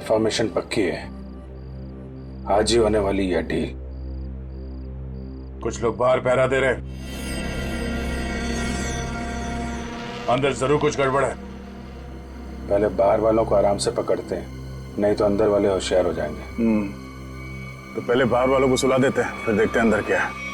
Information पक्की है, आज ही होने वाली यह डील। कुछ लोग बाहर पहरा दे रहे, अंदर जरूर कुछ गड़बड़ है। पहले बाहर वालों को आराम से पकड़ते हैं, नहीं तो अंदर वाले होशियार हो जाएंगे। तो पहले बाहर वालों को सुला देते हैं, फिर देखते हैं अंदर क्या है।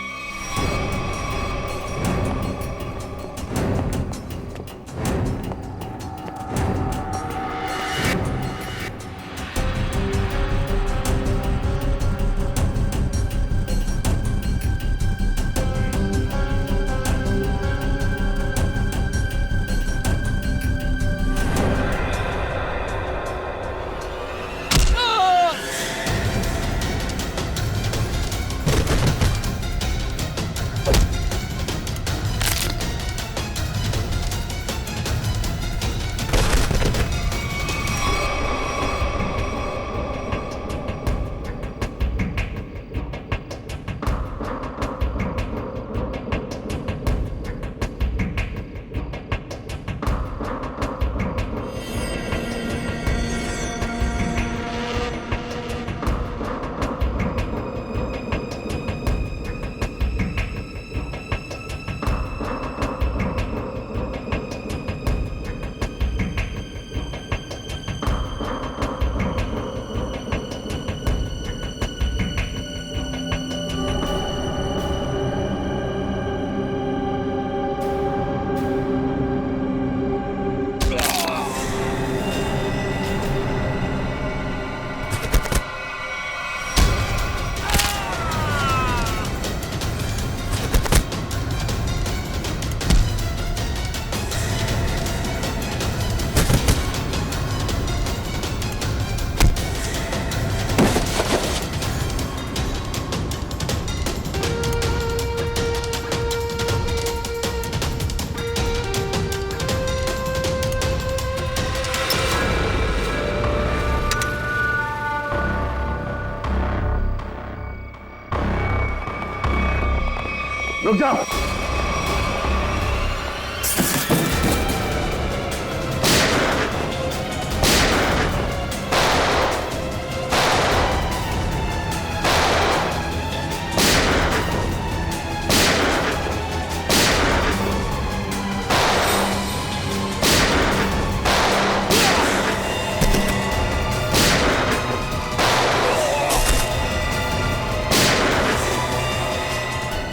रुक जाओ।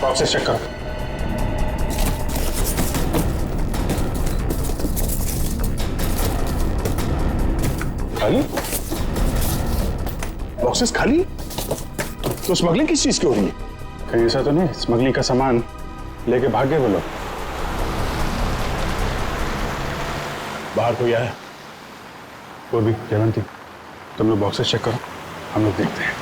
बॉक्सेस चेक करो। खाली? बॉक्सेस खाली? तो स्मगलिंग किस चीज की हो रही है? कहीं ऐसा तो नहीं स्मगलिंग का सामान लेके भाग गए वो लोग? बाहर कोई आया? वो भी जयवंती, तुम लोग बॉक्सेस चेक करो, हम लोग देखते हैं।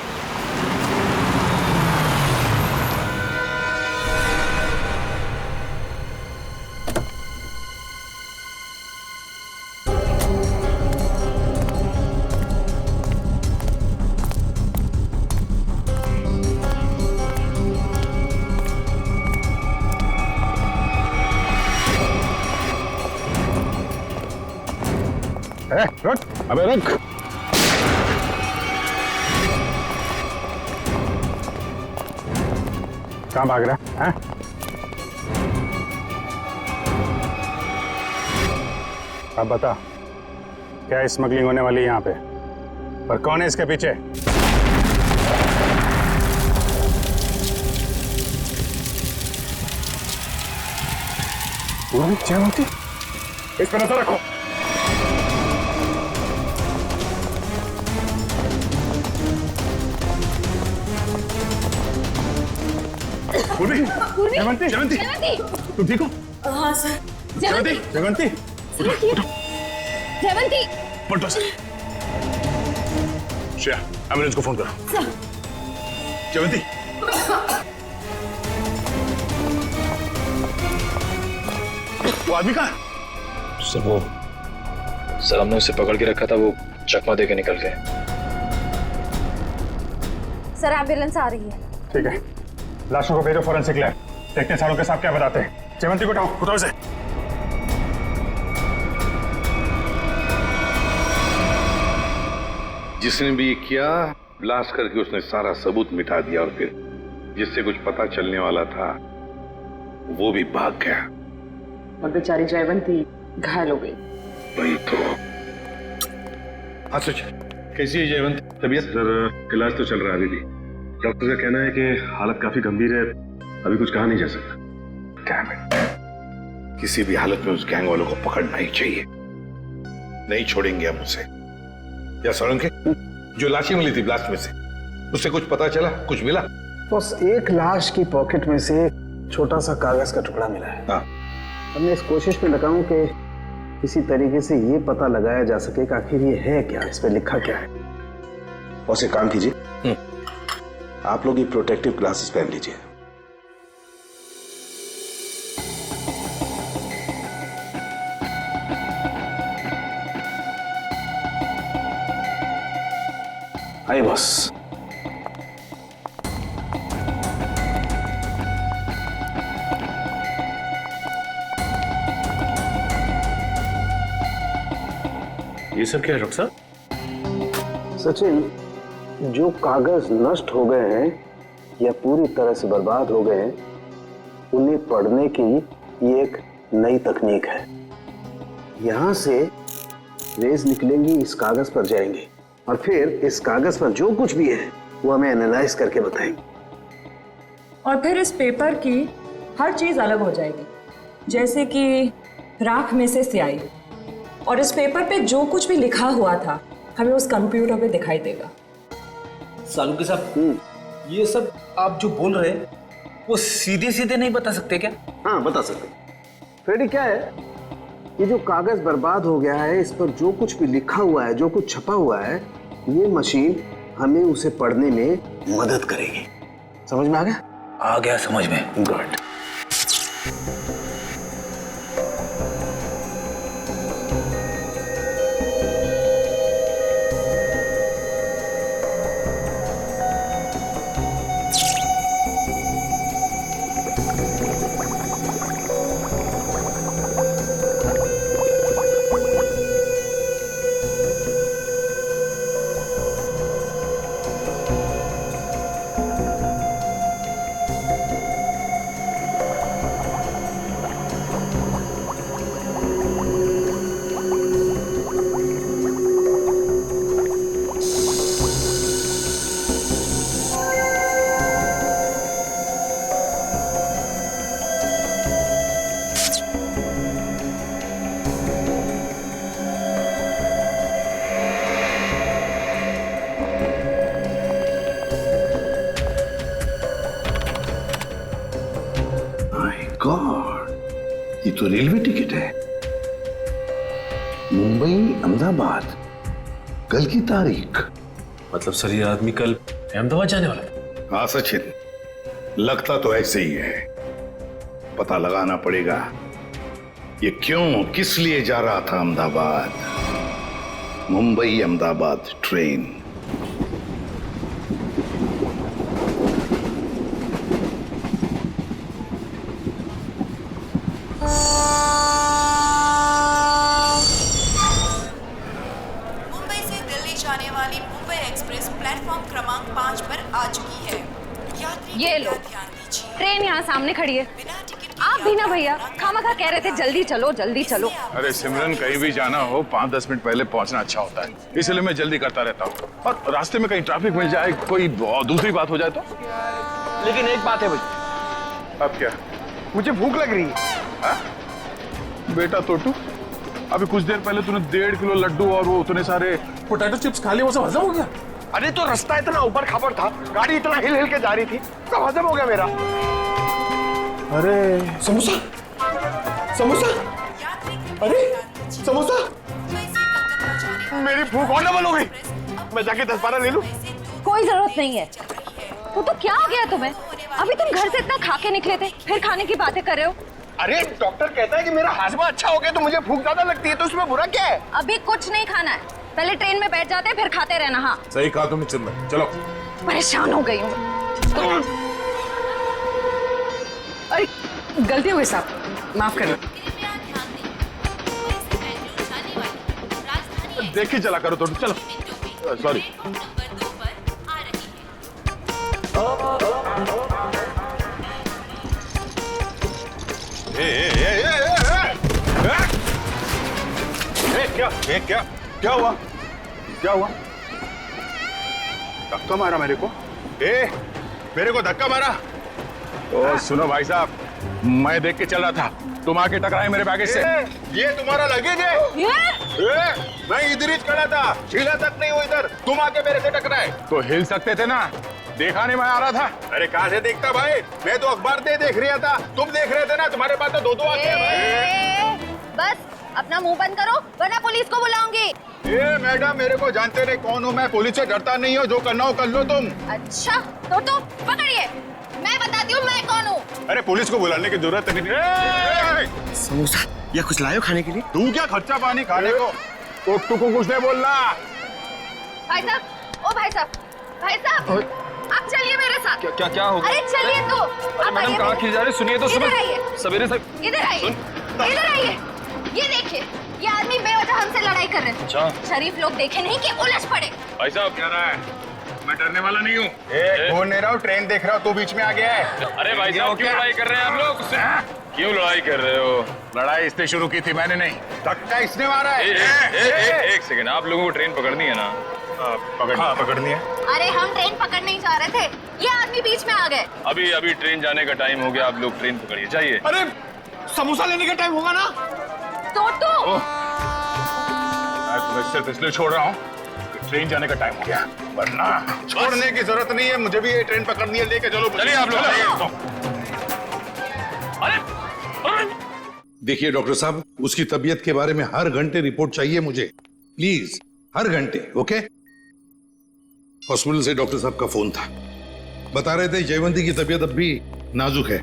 रुक, अबे रुक। कहाँ भाग रहा है? अब बता, क्या स्मगलिंग होने वाली है यहाँ पे? और कौन है इसके पीछे? जयवंती, इस पर नजर रखो। जयवंती, जयवंती, तुम ठीक हो? हाँ सर। जयवंती, जयवंती, उठो। जयवंती, पलटो सर। श्रेया, एम्बुलेंस को फोन करो। जयवंती, वो आदमी कहाँ? सर हमने उसे पकड़ के रखा था, वो चकमा दे के निकल गए। सर एम्बुलेंस आ रही है। ठीक है, लाशों को भेजो फॉरेंसिक लैब, देखते हैं सारों के साथ क्या बताते हैं। जयवंती को उठाओ से। जिसने भी ये किया, ब्लास्ट करके उसने सारा सबूत मिटा दिया और फिर जिससे कुछ पता चलने वाला था वो भी भाग गया। और बेचारी जयवंती घायल हो गई। वही तो। हाँ सच, कैसी है जयवंत? तबीयत? सर इलाज तो चल रहा है अभी भी। डॉक्टर का कहना है कि हालत काफी गंभीर है, अभी कुछ कहा नहीं जा सकता। Damn it. किसी भी हालत में उस गैंग वालों को पकड़ना ही चाहिए। नहीं छोड़ेंगे हम उसे। या सोलंकी, जो लाशें मिली थी ब्लास्ट में से, उससे कुछ पता चला? कुछ मिला? बस एक लाश की पॉकेट में से एक छोटा सा कागज का टुकड़ा मिला है। हाँ। हमने इस कोशिश में लगा हूं कि किसी तरीके से ये पता लगाया जा सके कि आखिर ये है क्या, इस पे लिखा क्या है। और एक काम कीजिए, आप लोग ये प्रोटेक्टिव ग्लासेस पहन लीजिए। आइए बॉस। ये सब क्या है डॉक्टर साहब? सचिन, जो कागज नष्ट हो गए हैं या पूरी तरह से बर्बाद हो गए हैं, उन्हें पढ़ने की ये एक नई तकनीक है। यहां से रेज निकलेंगी, इस कागज पर जाएंगे और फिर इस कागज पर जो कुछ भी है वो हमें एनालाइज करके बताएंगे। और फिर इस पेपर की हर चीज अलग हो जाएगी, जैसे कि राख में से स्याही। और इस पेपर पे जो कुछ भी लिखा हुआ था हमें उस कंप्यूटर पे दिखाई देगा। सालुंके साहब, ये सब आप जो बोल रहे हैं वो सीधे सीधे नहीं बता सकते क्या? हाँ बता सकते। फ्रेडी, क्या है, ये जो कागज बर्बाद हो गया है, इस पर जो कुछ भी लिखा हुआ है, जो कुछ छपा हुआ है, ये मशीन हमें उसे पढ़ने में मदद करेगी। समझ में आ गया? आ गया समझ में। गुड। गॉड, ये तो रेलवे टिकट है। मुंबई अहमदाबाद, कल की तारीख। मतलब सर ये आदमी कल अहमदाबाद जाने वाला था? हाँ सचिन, लगता तो ऐसे ही है। पता लगाना पड़ेगा ये क्यों, किस लिए जा रहा था अहमदाबाद। मुंबई अहमदाबाद ट्रेन। मुंबई से दिल्ली जाने वाली मुंबई एक्सप्रेस प्लेटफॉर्म क्रमांक 5 पर आ चुकी है। यात्री ये लो, ध्यान दीजिए। ट्रेन यहाँ सामने खड़ी है। बिना टिकट आप भी ना भैया, खामखा कह रहे थे जल्दी चलो जल्दी चलो। अरे सिमरन, कहीं भी जाना हो 5-10 मिनट पहले पहुंचना अच्छा होता है, इसलिए मैं जल्दी करता रहता हूँ। और रास्ते में कहीं ट्रैफिक मिल जाए, कोई दूसरी बात हो जाए तो। लेकिन एक बात है भाई। अब क्या? मुझे भूख लग रही है। बेटा तोटू, अभी कुछ देर पहले तूने 1.5 किलो लड्डू और वो उतने सारे पोटैटो चिप्स खा लिए, वो सब हजम हो गया? अरे तो रास्ता इतना ऊपर खापर था, गाड़ी इतना हिल हिल के जा रही थी, सब हजम हो गया मेरा। अरे समोसा, समोसा, अरे समोसा, मेरी भूख और डबल हो गई। मैं जाके 10-12 ले लूं? कोई जरूरत नहीं है। वो तो क्या हो गया तुम्हें? अभी तुम घर से इतना खा के निकले थे, फिर खाने की बातें कर रहे हो। अरे डॉक्टर कहता है कि मेरा हाजमा अच्छा हो गया तो मुझे भूख ज्यादा लगती है, तो उसमें बुरा क्या है? अभी कुछ नहीं खाना है, पहले ट्रेन में बैठ जाते हैं फिर खाते रहना। हाँ सही कहा तुमने सिमरन, चलो। परेशान हो गई हूँ। अरे गलती हो गई साहब, माफ करिए। देख के चला करो तोटू, चलो। सॉरी। नंबर 2 पर आ रही है। क्या हुआ? क्या हुआ? धक्का मारा मेरे को? मेरे को धक्का मारा? ओ सुनो भाई साहब, मैं देख के चल रहा था, तुम आके टकराए मेरे बैगेज से। ये तुम्हारा लगेज है? मैं इधर ही खड़ा था, हिला तक नहीं हुआ इधर, तुम आके मेरे से टकराए। तो हिल सकते थे ना, देखा नहीं मैं आ रहा था। अरे कहाँ से देखता भाई, मैं तो अखबार देख रहा था, तुम देख रहे थे ना, तुम्हारे पास तो दो आंखें हैं भाई। बस अपना मुंह बंद करो वरना पुलिस को बुलाऊंगी। मैडम मेरे को जानते नहीं कौन हूँ मैं, पुलिस से डरता नहीं हो, जो करना हो कर लो तुम। अच्छा तो पकड़िए, मैं बताती हूँ मैं कौन हूँ। अरे पुलिस को बुलाने की जरूरत नहीं। समोसा या कुछ लायो खाने के लिए? तू क्या खर्चा पानी खाने को? तू को कुछ नहीं बोलना। भाई साहब, ओ भाई साहब, भाई साहब, आप चलिए मेरे साथ। क्या हो गया? अरे चलिए तो। अरे मैडम कहाँ खिल जा रहे? सुनिए तो इधर आइए। सवेरे से इधर आइए, इधर आइए। ये देखिए, ये आदमी बेवजह हमसे लड़ाई कर रहे थे। अच्छा। शरीफ लोग देखे नहीं कि उलझ पड़े। भाई साहब क्या रहा है? मैं डरने वाला नहीं हूँ। बोल नहीं रहा हूँ, ट्रेन देख रहा हूँ, तू बीच में आ गया है। अरे भाई साहब क्यों लड़ाई कर रहे हैं आप लोग? क्यों लड़ाई कर रहे हो? लड़ाई इसने शुरू की थी, मैंने नहीं। धक्का इसने मारा है। एक सेकंड, आप लोगों को ट्रेन पकड़नी है ना? पकड़नी है। अरे हम ट्रेन पकड़ने ही जा रहे थे, ये आदमी बीच में आ गए। अभी ट्रेन जाने का टाइम हो गया, आप लोग ट्रेन पकड़िए, जाइए। अरे समोसा लेने का टाइम होगा ना? तो मैं तुम्हें सिर्फ इसलिए छोड़ रहा हूँ कि ट्रेन जाने का टाइम हो गया, वरना छोड़ने की जरूरत नहीं है, मुझे भी ये ट्रेन पकड़नी है, लेके चलो। चलिए आप लोग। देखिए डॉक्टर साहब, उसकी तबीयत के बारे में हर घंटे रिपोर्ट चाहिए मुझे, प्लीज, हर घंटे। ओके? हॉस्पिटल से डॉक्टर साहब का फोन था, बता रहे थे जयवंती की तबीयत अब भी नाजुक है,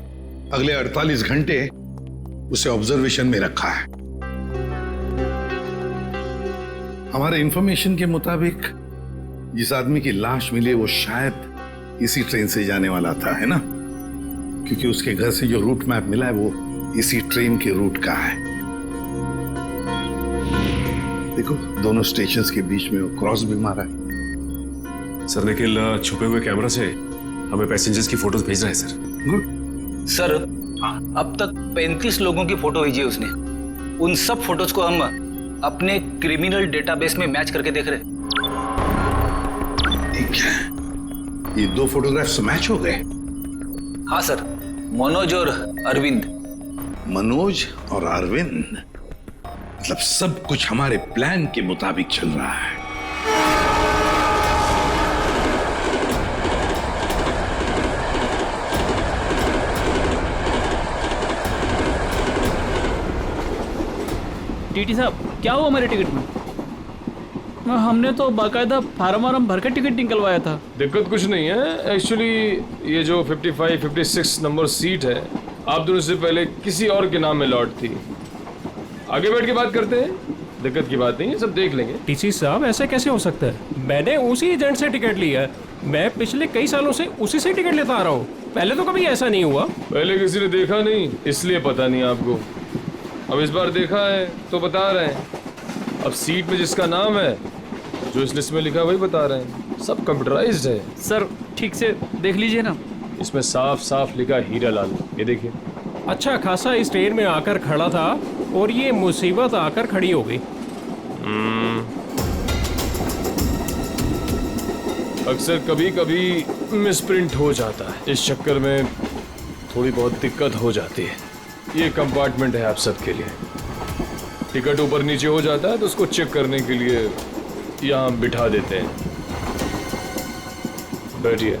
अगले 48 घंटे उसे ऑब्जर्वेशन में रखा है। हमारे इंफॉर्मेशन के मुताबिक जिस आदमी की लाश मिली वो शायद इसी ट्रेन से जाने वाला था, है ना? क्योंकि उसके घर से जो रूट मैप मिला है वो इसी ट्रेन के रूट का है। देखो दोनों स्टेशंस के बीच में वो क्रॉस भी मारा है। सर निखिल छुपे हुए कैमरा से हमें पैसेंजर्स की फोटोज भेज रहा है सर। गुड। सर अब तक 35 लोगों की फोटो भेजी है उसने, उन सब फोटोज को हम अपने क्रिमिनल डेटाबेस में मैच करके देख रहे हैं। ठीक है, ये दो फोटोग्राफ्स मैच हो गए? हाँ सर, मनोज और अरविंद। मनोज और अरविंद, मतलब सब कुछ हमारे प्लान के मुताबिक चल रहा है। टीटी साहब क्या हुआ हमारे टिकट में? हमने तो बाकायदा फार्म वार्म भर के टिकट निकलवाया था। दिक्कत कुछ नहीं है एक्चुअली, ये जो 55, 56 नंबर सीट है आप दोनों से पहले किसी और के नाम में लॉट थी। आगे बैठ के बात करते हैं, दिक्कत की बात नहीं है, सब देख लेंगे। टीसी साहब ऐसे कैसे हो सकता है? मैंने उसी एजेंट से टिकट लिया है, मैं पिछले कई सालों से उसी से टिकट लेता आ रहा हूँ, पहले तो कभी ऐसा नहीं हुआ। पहले किसी ने देखा नहीं इसलिए पता नहीं आपको, अब इस बार देखा है तो बता रहे हैं। अब सीट में जिसका नाम है, जो इस लिस्ट में लिखा वही बता रहे हैं, सब कंप्यूटराइज्ड है। सर ठीक से देख लीजिए ना, इसमें साफ साफ लिखा हीरा लाल, ये देखिए। अच्छा खासा इस ट्रेन में आकर खड़ा था और ये मुसीबत आकर खड़ी हो गई। अक्सर कभी कभी मिसप्रिंट हो जाता है, इस चक्कर में थोड़ी बहुत दिक्कत हो जाती है। ये कंपार्टमेंट है आप सबके लिए, टिकट ऊपर नीचे हो जाता है तो उसको चेक करने के लिए यहाँ बिठा देते हैं। बैठिए।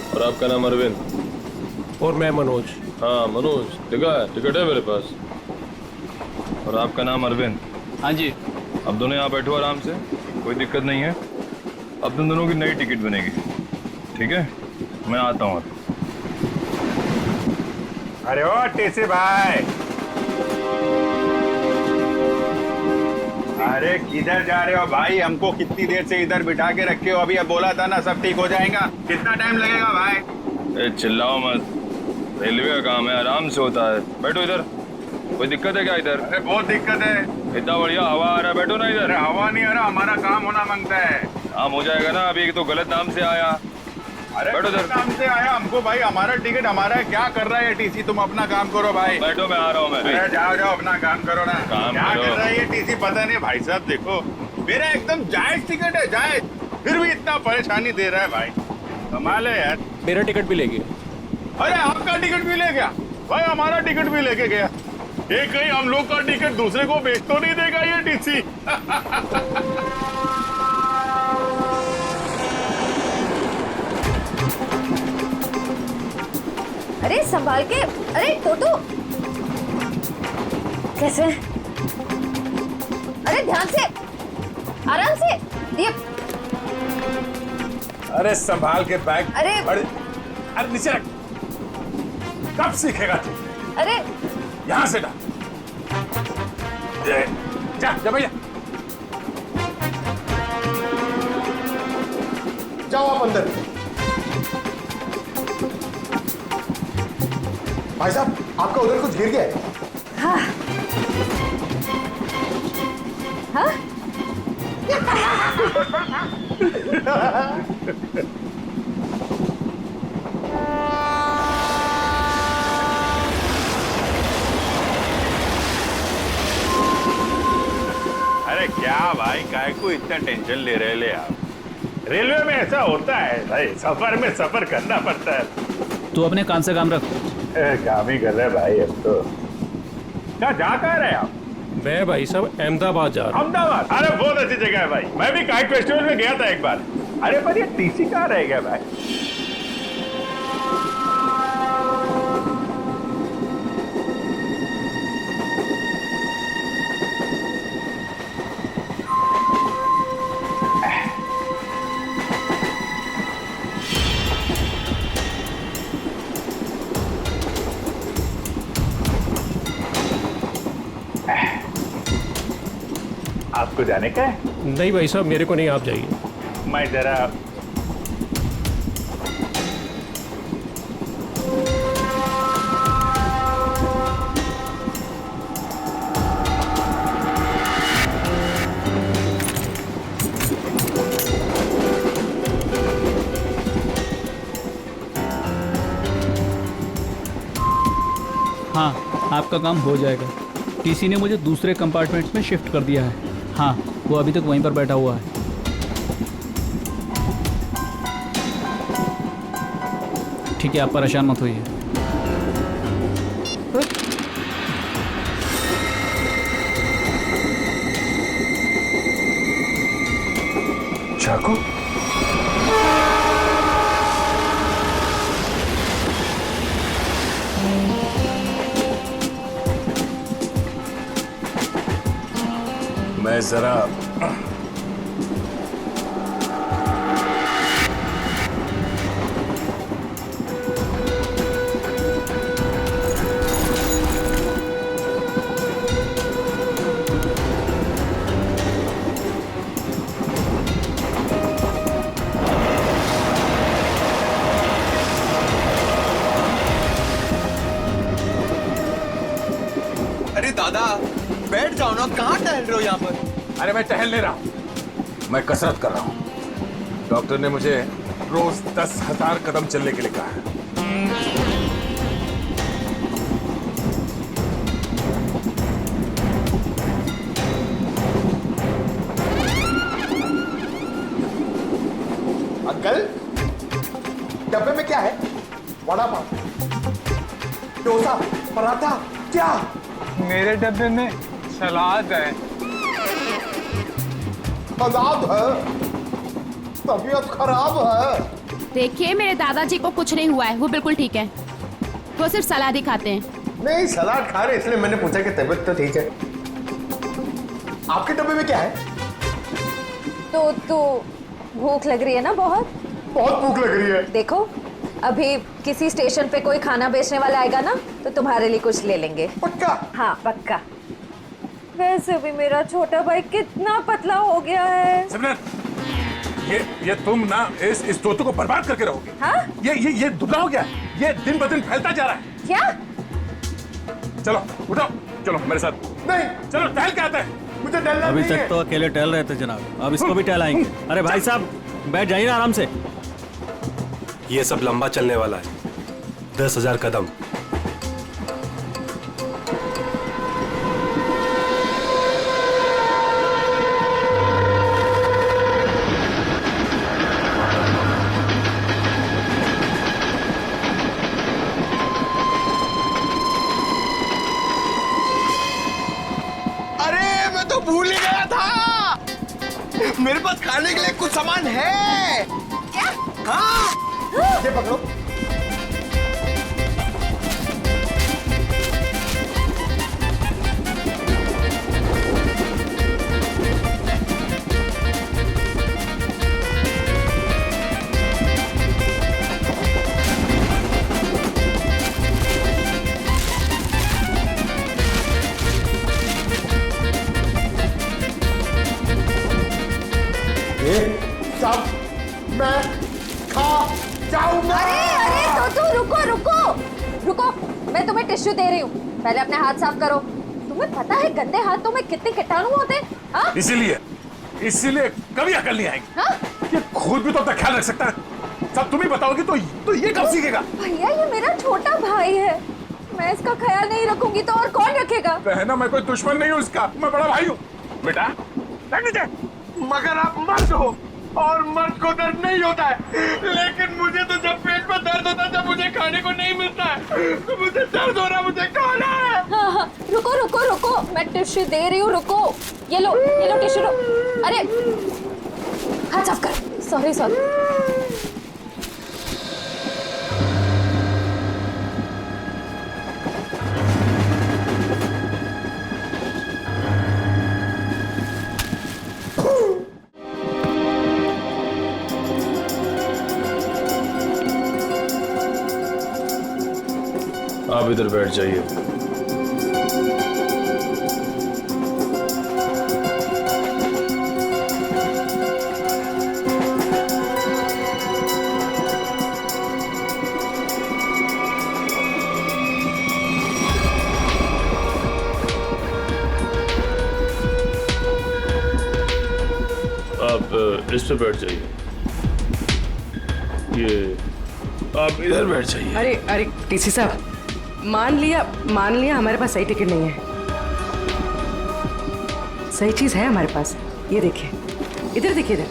और आपका नाम अरविंद? और मैं मनोज। हाँ मनोज, दिखा है, टिकट है मेरे पास। और आपका नाम अरविंद? हाँ जी। अब दोनों यहाँ बैठो आराम से, कोई दिक्कत नहीं है। अब तुम दोनों की नई टिकट बनेगी, ठीक है? मैं आता हूँ। अरे ओ टीसी भाई, अरे किधर जा रहे हो भाई? हमको कितनी देर से इधर बिठा के रखे हो? अभी अब बोला था ना सब ठीक हो जाएगा, कितना टाइम लगेगा भाई? चिल्लाओ मत, रेलवे का काम है, आराम से होता है। बैठो इधर। कोई दिक्कत है क्या इधर? अरे बहुत दिक्कत है। इतना बढ़िया हवा आ रहा है, बैठो ना इधर। अरे हवा नहीं आ रहा, हमारा काम होना मांगता है। काम हो जाएगा ना, अभी तो गलत नाम से आया। अरे बैठो इधर। काम से आया हमको भाई, हमारा टिकट हमारा है। क्या कर रहा है ये टीसी? तुम अपना काम करो भाई। बैठो, मैं आ रहा हूँ। मैं अरे जाओ जाओ अपना काम करो ना। काम क्या करो। कर रहा है ये टीसी पता नहीं। भाई साहब देखो, मेरा एकदम जायज टिकट है, जायज, फिर भी इतना परेशानी दे रहा है भाई। कमाल है यार। मेरा टिकट भी ले गया। अरे आपका टिकट भी ले गया भाई, हमारा टिकट भी लेके गया। ये कहीं हम लोग का टिकट दूसरे को बेच तो नहीं देगा ये टीसी? अरे संभाल के। अरे टोटो कैसे? अरे ध्यान से, आराम से। ये अरे संभाल के बैग। अरे अरे नीचे रख। कब सीखेगा तू? अरे यहां से डाल। जा जा भैया। जाओ आप अंदर। भाई साहब, आपका उधर कुछ गिर गया है। हाँ हाँ अरे क्या भाई, काय को इतना टेंशन ले रहे ले आप? रेलवे में ऐसा होता है भाई, सफर में सफर करना पड़ता है। तू अपने काम से काम रख। काम ही कर रहे भाई अब तो। क्या जा कह रहे आप? मैं भाई साहब अहमदाबाद जा रहा हूँ। अहमदाबाद? अरे बहुत अच्छी जगह है भाई, मैं भी काइट फेस्टिवल में गया था एक बार। अरे पर ये टीसी कहाँ रह गया भाई? आपको जाने का है? नहीं भाई साहब, मेरे को नहीं, आप जाइए। मैं जरा हाँ, आपका काम हो जाएगा। टीसी ने मुझे दूसरे कंपार्टमेंट में शिफ्ट कर दिया है। हाँ, वो अभी तक वहीं पर बैठा हुआ है। ठीक है, आप परेशान मत होइए। चाकू? मैं जरा अरे दादा, बैठ जाओ ना, कहाँ टहल रहे हो यहाँ पर? अरे मैं टहल नहीं रहा हूं, मैं कसरत कर रहा हूं। डॉक्टर ने मुझे रोज 10,000 कदम चलने के लिए कहा है। अंकल, डब्बे में क्या है? वड़ा पाव, डोसा, पराठा, क्या? मेरे डब्बे में सलाद है। सलाद है? तबीयत खराब है। देखिए, मेरे दादाजी को कुछ नहीं हुआ है, वो बिल्कुल ठीक है। वो सिर्फ सलाद ही खाते हैं। नहीं, सलाद खा रहे इसलिए मैंने पूछा कि तबीयत तो ठीक है। आपके डब्बे में क्या है? तो भूख लग रही है ना? बहुत बहुत भूख लग रही है। देखो, अभी किसी स्टेशन पे कोई खाना बेचने वाला आएगा ना, तो तुम्हारे लिए कुछ ले लेंगे। पक्का? हाँ पक्का। वैसे भी मेरा छोटा भाई कितना पतला हो गया है। सिमरन, ये तुम ना इस तोते को बर्बाद करके रहोगे। हाँ? ये दुबला हो गया है। ये दिन ब दिन फैलता जा रहा है। क्या? चलो उठो, चलो मेरे साथ। नहीं, चलो टहल के आते हैं। मुझे टहलना अभी नहीं तक है। तो अकेले टहल रहे थे जनाब, अब इसको भी टहलाएंगे। अरे भाई साहब बैठ जाइए ना आराम से। ये सब लंबा चलने वाला है, 10,000 कदम। अरे मैं तो भूल ही गया था, मेरे पास खाने के लिए कुछ सामान है। क्या? हाँ, ये पकड़ो। सब मैं खा जाऊंगा। अरे तो रुको रुको रुको, मैं तुम्हें टिश्यू दे रही हूँ, पहले अपने हाथ साफ करो। तुम्हें पता है गंदे हाथों में कितने कीटाणु होते हैं? हाँ? इसीलिए कभी अकल नहीं आएगी। हाँ? ये खुद भी तो अपना ख्याल रख सकता है, सब तुम ही बताओगी तो ये कब सीखेगा? भैया ये मेरा छोटा भाई है, मैं इसका ख्याल नहीं रखूंगी तो और कौन रखेगा? बहना मैं कोई दुश्मन नहीं हूँ इसका, मैं बड़ा भाई हूँ। बेटा मगर आप मर्द हो और मर्द को दर्द नहीं होता है, लेकिन मुझे तो जब पेट में दर्द होता है, जब मुझे खाने को नहीं मिलता है, तो मुझे दर्द हो रहा है, मुझे खाना है। हाँ हाँ रुको रुको रुको, मैं टिश्यू दे रही हूँ, रुको। ये लो टिश्यू लो। अरे हाथ साफ कर। Sorry sorry. आप इधर बैठ जाइए। आप इस पे बैठ जाइए। ये आप इधर बैठ जाइए। अरे अरे टीसी साहब, मान लिया हमारे पास सही टिकट नहीं है। सही चीज है हमारे पास, ये देखिए, इधर देखिए, इधर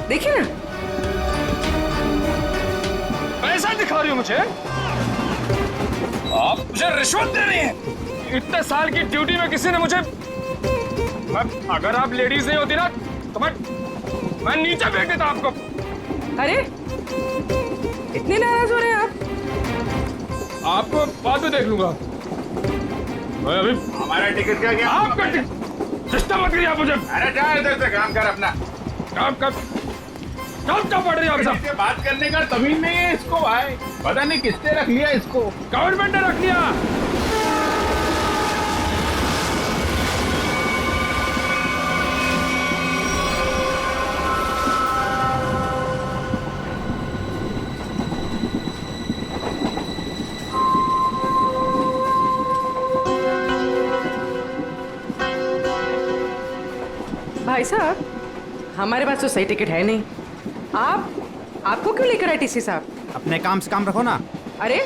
देखिए ना। पैसा दिखा रही हो मुझे? आप मुझे रिश्वत दे रही हैं। इतने साल की ड्यूटी में किसी ने मुझे, अगर आप लेडीज नहीं होती ना तो मैं नीचे फेंक देता आपको। अरे इतने नाराज हो रहे हैं आप? आपको बाद में देख लूंगा। मैं अभी हमारा टिकट क्या गया? आपका टिकट सिस्टम मत करिए आप मुझे। अरे जा इधर से, काम कर अपना। काम क्या पड़ रही है आप सब? बात करने का तमीज नहीं है इसको भाई, पता नहीं किसने रख लिया इसको। गवर्नमेंट ने रख लिया। भाई साहब, हमारे पास तो सही टिकट है नहीं। आपको क्यों लेकर आए टीसी साहब? अपने काम से काम रखो ना। अरे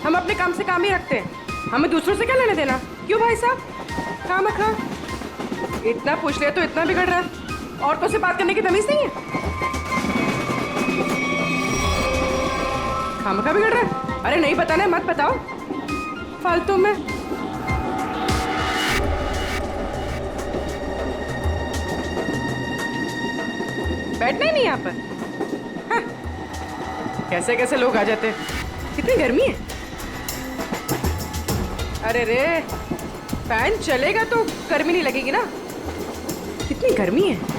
हम अपने काम से काम ही रखते हैं, हमें दूसरों से क्या लेने देना? क्यों भाई साहब? काम रखा, इतना पूछ लिया तो इतना बिगड़ रहा है। औरतों से बात करने की तमीज नहीं है। खामखा बिगड़ रहा है। अरे नहीं बताना, मत बताओ फालतू में। बैठना ही नहीं यहाँ पर। हाँ। कैसे कैसे लोग आ जाते हैं। कितनी गर्मी है। अरे रे, फैन चलेगा तो गर्मी नहीं लगेगी ना। कितनी गर्मी है।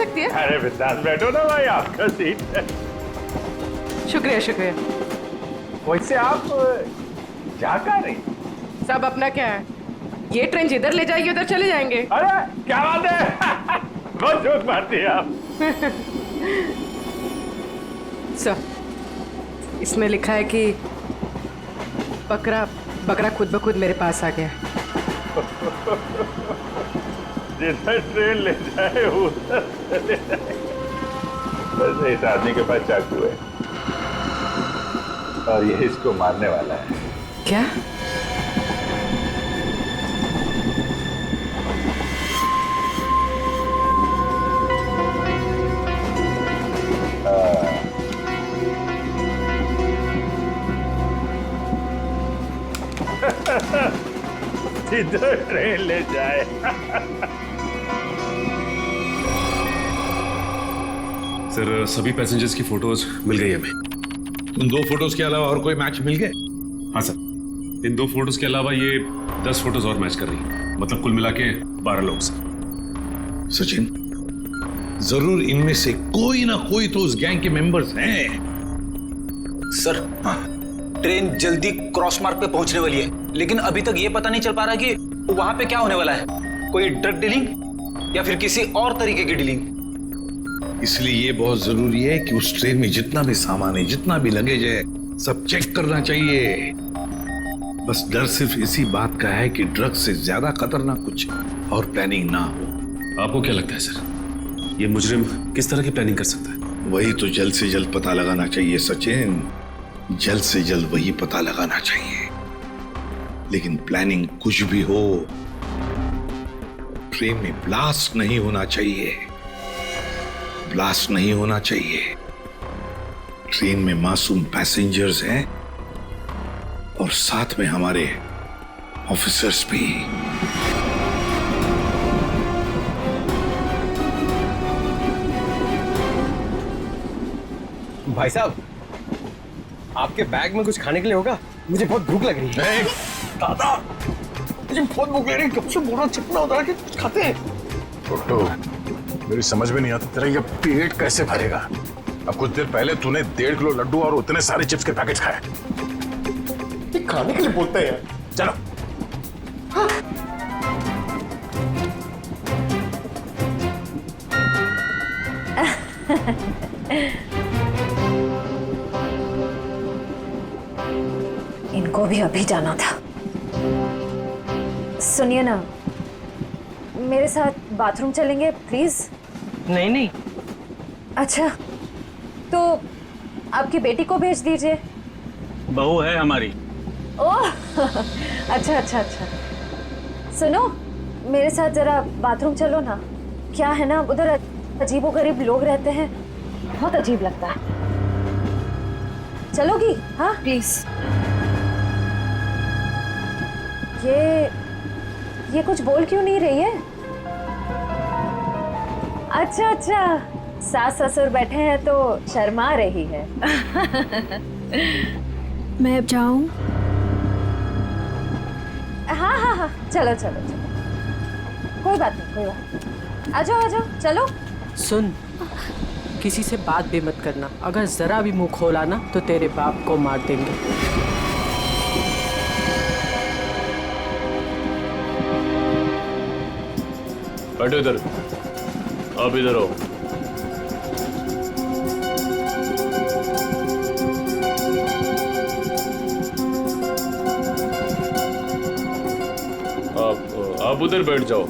सकती है? अरे बिंदास बैठो ना भाई, आपका सीट है। शुक्रिया शुक्रिया। वैसे आप जा कहाँ रही? सब अपना क्या है, ये ट्रेन जिधर ले जाएगी उधर चले जाएंगे। अरे क्या बात है, बहुत जोक मारती है आप। सर इसमें लिखा है कि बकरा खुद ब खुद मेरे पास आ गया। जिधर ट्रेन ले जाए उधर चले जाए। वैसे इस आदमी के पास चाकू है और ये इसको मारने वाला है। क्या? जिधर ट्रेन ले जाए। सर सभी पैसेंजर्स की फोटोज मिल गई हमें। उन 2 फोटोज के अलावा और कोई मैच मिल गए? हाँ सर, इन 2 फोटोज के अलावा ये 10 फोटोज और मैच कर रही है, मतलब कुल मिला के 12 लोग सर। सचिन, जरूर इनमें से कोई ना कोई तो उस गैंग के मेंबर्स हैं। सर ट्रेन जल्दी क्रॉस मार्क पे पहुंचने वाली है, लेकिन अभी तक ये पता नहीं चल पा रहा कि वहां पे क्या होने वाला है, कोई ड्रग डीलिंग या फिर किसी और तरीके की डीलिंग। इसलिए ये बहुत जरूरी है कि उस ट्रेन में जितना भी सामान है, जितना भी लगेज है, सब चेक करना चाहिए। बस डर सिर्फ इसी बात का है कि ड्रग से ज्यादा खतरनाक कुछ और प्लानिंग ना हो। आपको क्या लगता है सर, ये मुजरिम किस तरह की प्लानिंग कर सकता है? वही तो जल्द से जल्द पता लगाना चाहिए सचिन, जल्द से जल्द वही पता लगाना चाहिए। लेकिन प्लानिंग कुछ भी हो, ट्रेन में ब्लास्ट नहीं होना चाहिए, ब्लास्ट नहीं होना चाहिए। ट्रेन में मासूम पैसेंजर्स हैं और साथ में हमारे ऑफिसर्स भी। भाई साहब, आपके बैग में कुछ खाने के लिए होगा? मुझे बहुत भूख लग रही है। दादा, मुझे बहुत भूख लग रही है, कब से बोरा चिपना होता है कि कुछ खाते हैं। छोटू, मेरी समझ में नहीं आता तेरा ये पेट कैसे भरेगा। अब कुछ देर पहले तूने 1.5 किलो लड्डू और उतने सारे चिप्स के पैकेट खाए। ये खाने के लिए बोलते हैं यार। चलो। हाँ। इनको भी अभी जाना था। सुनिए ना, मेरे साथ बाथरूम चलेंगे प्लीज? नहीं नहीं। अच्छा, तो आपकी बेटी को भेज दीजिए। बहू है हमारी। ओह अच्छा अच्छा अच्छा। सुनो, मेरे साथ जरा बाथरूम चलो ना। क्या है ना, उधर अजीबोगरीब लोग रहते हैं, बहुत अजीब लगता है। चलोगी? हाँ प्लीज। ये कुछ बोल क्यों नहीं रही है? अच्छा अच्छा, सास ससुर बैठे हैं तो शर्मा रही है। मैं अब जाऊं? हाँ हाँ हाँ, चलो चलो चलो, कोई बात नहीं कोई बात नहीं। आ जाओ चलो। सुन, किसी से बात भी मत करना, अगर जरा भी मुंह खोला ना तो तेरे बाप को मार देंगे। बैठो इधर, आप इधर आओ। आप उधर बैठ जाओ।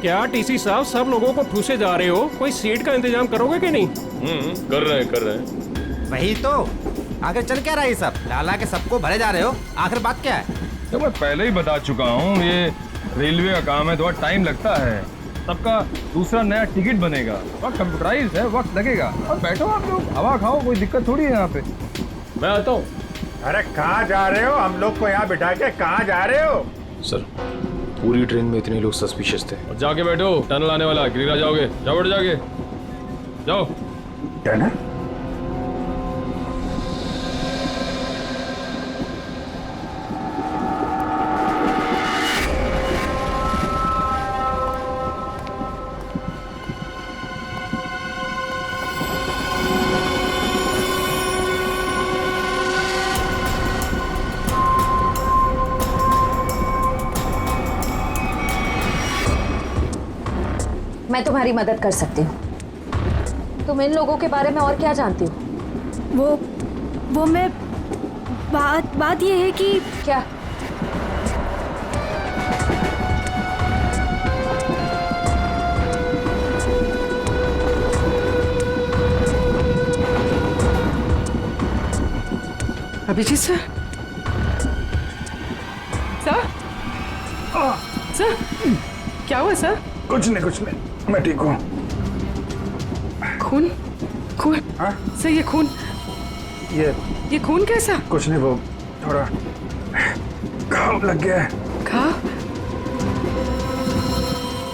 क्या टीसी साहब सब लोगों को ठूसे जा रहे हो? कोई सीट का इंतजाम करोगे कि नहीं? कर रहे हैं। वही तो, आगे चल क्या रहा है सब? लाला के सबको भरे जा रहे हो, आखिर बात क्या है? तो मैं पहले ही बता चुका हूँ, ये रेलवे का काम है, थोड़ा टाइम लगता है। सबका दूसरा नया टिकट बनेगा, वक्त कंप्यूटराइज है, वक्त लगेगा। और बैठो आप लोग, हवा खाओ, कोई दिक्कत थोड़ी है यहाँ पे। मैं आता हूँ। अरे कहाँ जा रहे हो? हम लोग को यहाँ बिठा के कहाँ जा रहे हो? सर, पूरी ट्रेन में इतने लोग सस्पिशियस थे। और जाके बैठो, टनल आने वाला, गिरिरा जाओगे। जाओ बैठ, जाके जाओ। टनल? मैं तुम्हारी मदद कर सकती हूँ। तुम इन लोगों के बारे में और क्या जानती हो? वो मैं बात ये है कि क्या? अभिजीत सर, सर क्या हुआ सर? कुछ नहीं, मैं ठीक हूँ। खून? हाँ? सर ये खून, ये खून कैसा? कुछ नहीं, वो थोड़ा घाव लग गया है। घाव?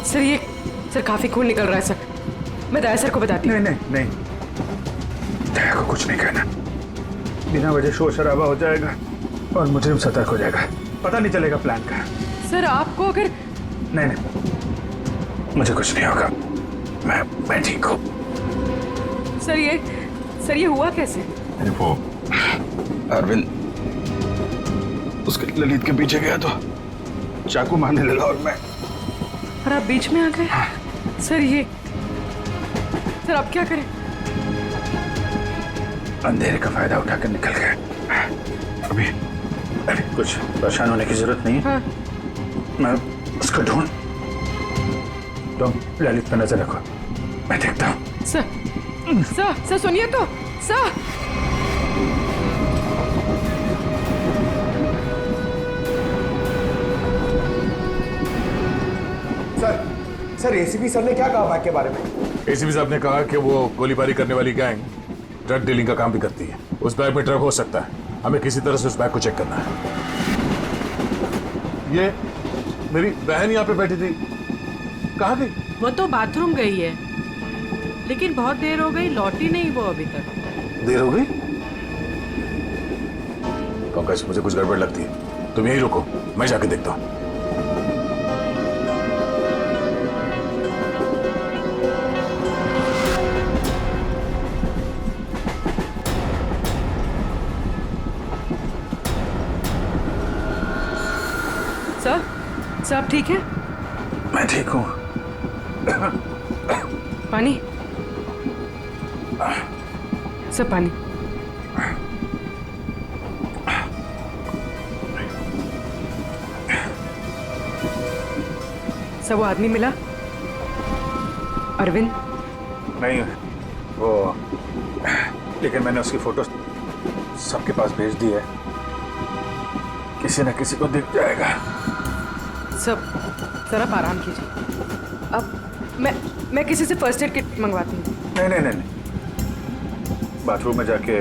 सर काफी खून निकल रहा है सर। मैं दया सर को बताती हूँ। नहीं, दया को कुछ नहीं कहना। बिना वजह शोर शराबा हो जाएगा और मुजरिम सतर्क हो जाएगा, पता नहीं चलेगा प्लान का। सर आपको अगर नहीं, मुझे कुछ नहीं होगा, मैं ठीक हूँ। सर ये हुआ कैसे? वो अरविंद उसके ललित के पीछे गया तो चाकू मारने लगा और मैं। और आप बीच में आ गए? सर अब क्या करें? अंधेरे का फायदा उठाकर निकल गए। अभी कुछ परेशान होने की जरूरत नहीं है। हाँ। मैं उसको ढूंढ, तुम ललित पर नजर रखो, मैं देखता हूँ। सर सुनिए तो। सर एसीपी सर ने क्या कहा बैग के बारे में? एसीपी साहब ने कहा कि वो गोलीबारी करने वाली गैंग ड्रग डीलिंग का काम भी करती है। उस बैग में ड्रग हो सकता है, हमें किसी तरह से उस बैग को चेक करना है। ये मेरी बहन यहाँ पे बैठी थी, कहाँ गई? वो तो बाथरूम गई है, लेकिन बहुत देर हो गई, लौटी नहीं वो अभी तक। देर हो गई? पंकज, मुझे कुछ गड़बड़ लगती है, तुम यहीं रुको, मैं जाके देखता हूँ। सर आप ठीक है? मैं ठीक हूँ। पानी? सर पानी। सर वो आदमी मिला? अरविंद? नहीं, वो लेकिन मैंने उसकी फोटो सबके पास भेज दी है, किसी न किसी को दिख जाएगा। सर आप आराम कीजिए। अब मैं किसी से फर्स्ट एड किट मंगवाती हूँ। नहीं, बाथरूम में जाके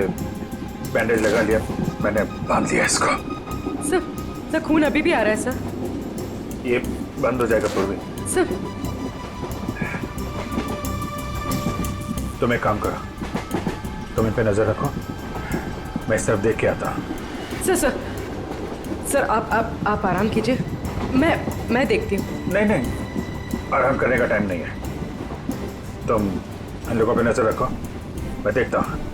बैंडेज लगा लिया, मैंने बांध लिया इसको। सर खून अभी भी आ रहा है सर। ये बंद हो जाएगा पूर्वी। सर तुम एक काम करो, तुम इन पे नजर रखो, मैं इस तरफ देख के आता हूँ। सर आप आराम कीजिए, मैं देखती हूँ। नहीं, आराम करने का टाइम नहीं है, तुम इन लोगों पे नजर रखो, मैं देखता हूँ।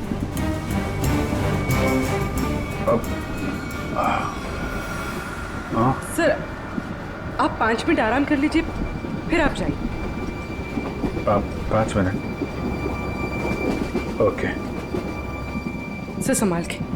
सर आप 5 मिनट आराम कर लीजिए, फिर आप जाइए। 5 मिनट? ओके। सर संभाल के।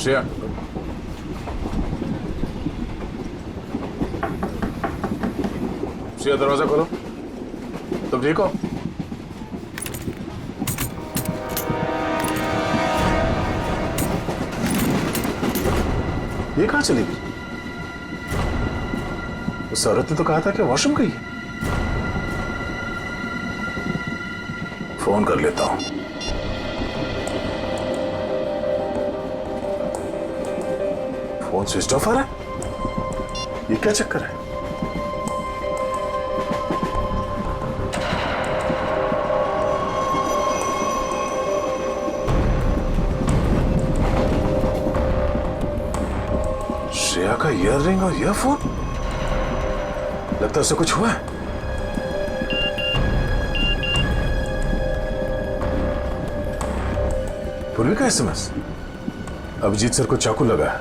श्रेया, दरवाजा खोलो। तुम ठीक हो? ये कहाँ चली गई? उस औरत ने तो कहा था कि वॉशरूम गई है। फोन कर लेता हूं। फोन स्विच ऑफ आ रहा है, ये क्या चक्कर है? श्रेया का ईयररिंग और ईयरफोन, लगता है उससे कुछ हुआ है। पूर्वी का एसएमएस, अभिजीत सर को चाकू लगा है।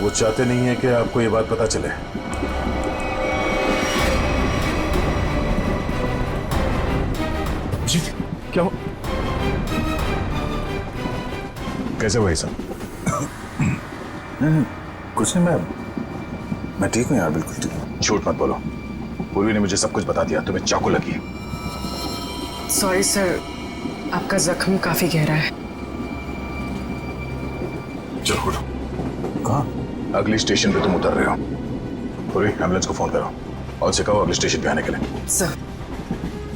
वो चाहते नहीं है कि आपको ये बात पता चले। अभिजीत क्या हो? कैसे भाई साहब? कुछ नहीं, मैं ठीक हूँ यार, बिल्कुल ठीक हूँ। झूठ मत बोलो, पूर्वी ने मुझे सब कुछ बता दिया। तुम्हें चाकू लगी है। सॉरी सर, आपका जख्म काफी गहरा है। चलो उठो। कहाँ? अगली स्टेशन पे तुम उतर रहे हो। पूर्वी एम्बुलेंस को फोन करो और से कहो अगले स्टेशन पे आने के लिए। सर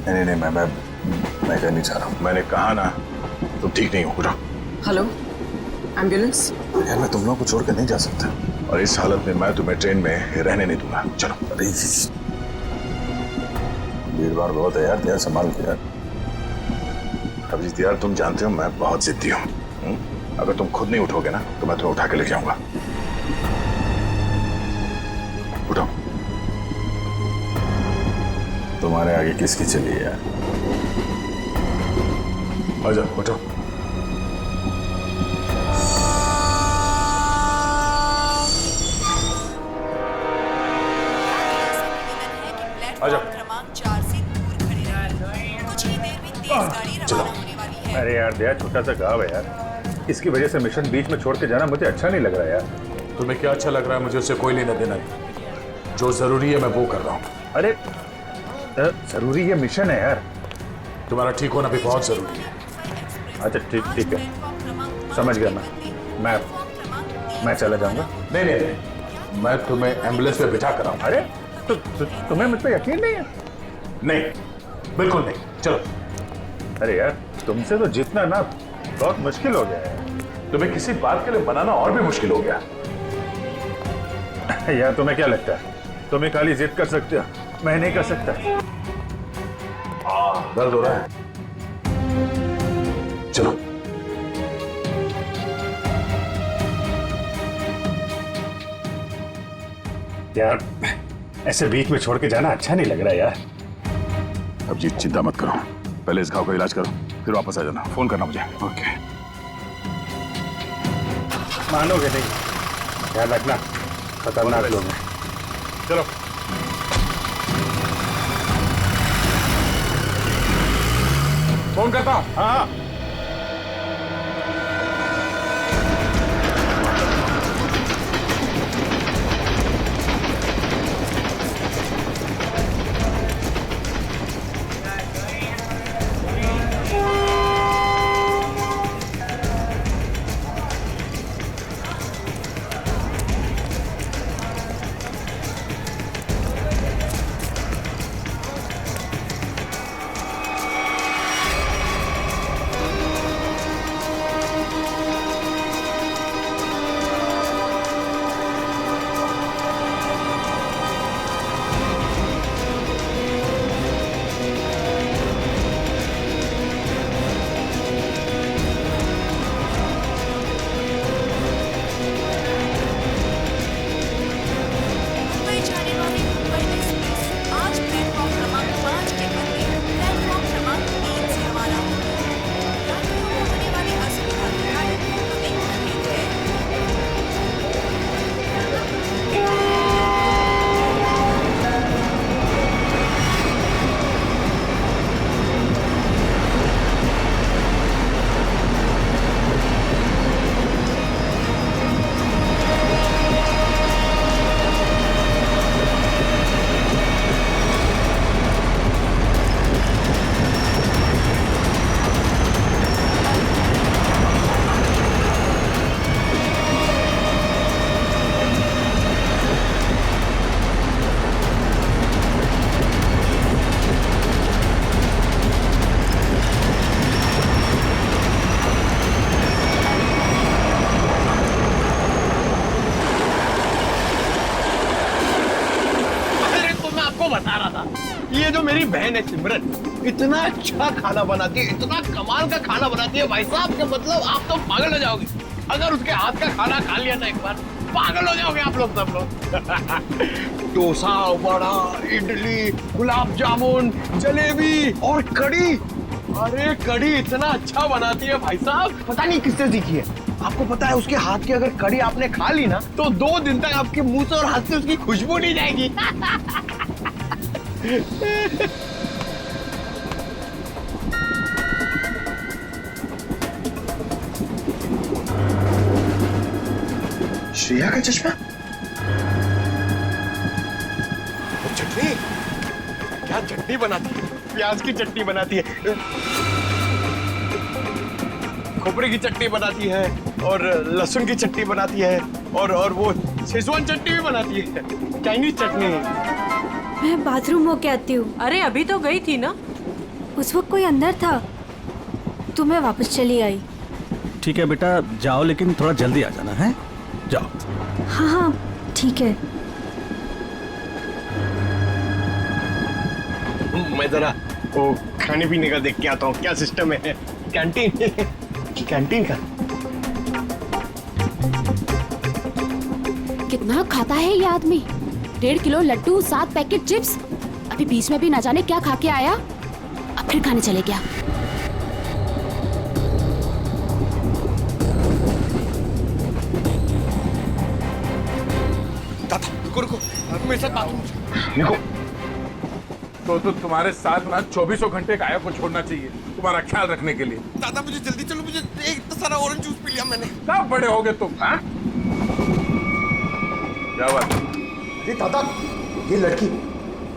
नहीं नहीं, मैं कहना नहीं चाह रहा हूँ। मैंने कहा ना, तुम ठीक नहीं हो। उठो। Hello ambulance. यार मैं तुम लोगों को छोड़ कर नहीं जा सकता, और इस हालत में मैं तुम्हें ट्रेन में रहने नहीं दूंगा। चलो। अरे भीड़ भाड़ बहुत है यार, संभाल के यार। अभिजीत यार, तुम जानते हो मैं बहुत जिद्दी हूँ। अगर तुम खुद नहीं उठोगे ना तो मैं तुम्हें उठा के लेके आऊंगा। उठो। तुम्हारे आगे किसकी चली है यार? आ जाओ, उठो। क्रमांक 4 से दूर खड़े रहें। कुछ ही देर में तेज गाड़ी रवाना होने वाली है। अरे यार दया, छोटा सा गाँव है यार, इसकी वजह से मिशन बीच में छोड़ के जाना मुझे अच्छा नहीं लग रहा यार। तुम्हें क्या अच्छा लग रहा है? मुझे उससे कोई लेना देना नहीं। जो जरूरी है मैं वो कर रहा हूँ। अरे जरूरी ये मिशन है यार। तुम्हारा ठीक होना भी बहुत जरूरी है। अच्छा ठीक है, समझ गया। मैं चला जाऊंगा। नहीं नहीं नहीं, मैं तुम्हें एम्बुलेंस पे बिठा कर आऊँ। अरे तो तुम्हें मुझ पर यकीन नहीं है? नहीं, बिल्कुल नहीं। चलो। अरे यार तुमसे तो जीतना ना बहुत मुश्किल हो गया है। तुम्हें किसी बात के लिए मनाना और भी मुश्किल हो गया। यार तुम्हें क्या लगता है तुम्हें खाली जिद कर सकते हो, मैं नहीं कर सकता? दर्द हो रहा है। चलो। यार ऐसे बीच में छोड़ के जाना अच्छा नहीं लग रहा यार। अब जी चिंता मत करो, पहले इस घाव का इलाज करो, फिर वापस आ जाना। फोन करना मुझे। ओके। मानोगे नहीं, ध्यान रखना, खतरनाक लोग हैं। चलो। फोन करता हूँ। हाँ। ये जो मेरी बहन है सिमरन, इतना अच्छा खाना बनाती है, इतना कमाल का खाना बनाती है भाई साहब, के मतलब आप तो पागल हो जाओगे। अगर उसके हाथ का खाना खा लिया ना एक बार, पागल हो जाओगे आप लोग सब लोग। डोसा, वड़ा, इडली, गुलाब जामुन, जलेबी और कढ़ी। अरे कढ़ी इतना अच्छा बनाती है भाई साहब, पता नहीं किससे सीखी है। आपको पता है उसके हाथ की अगर कढ़ी आपने खा ली ना तो 2 दिन तक आपके मुंह से और हाथ से उसकी खुशबू नहीं जाएगी। श्रेया का चश्मा? चटनी, क्या चटनी बनाती है, प्याज की चटनी बनाती है, खोपरे की चटनी बनाती है और लहसुन की चटनी बनाती है और वो शेजवान चटनी भी बनाती है, चाइनीज चटनी। मैं बाथरूम होके आती हूँ। अरे अभी तो गई थी ना। उस वक्त कोई अंदर था तो मैं वापस चली आई। ठीक है बेटा जाओ, लेकिन थोड़ा जल्दी आ जाना है। जाओ। हाँ हाँ ठीक है। मैं जरा वो खाने पीने का देख के आता हूँ, क्या सिस्टम है कैंटीन कैंटीन का। कितना खाता है ये आदमी? 1.5 किलो लड्डू, 7 पैकेट चिप्स। अभी बीच में भी ना जाने क्या खा के आया, अब फिर खाने चले गया। रुको, मेरे साथ बाथरूम। देखो तो तुम्हारे साथ ना 24 घंटे काया को छोड़ना चाहिए तुम्हारा ख्याल रखने के लिए। दादा मुझे जल्दी चलो, मुझे एक सारा ऑरेंज जूस पी लिया मैंने। कब बड़े होगे तुम? हाँ? क्या बात? अरे दादा, ये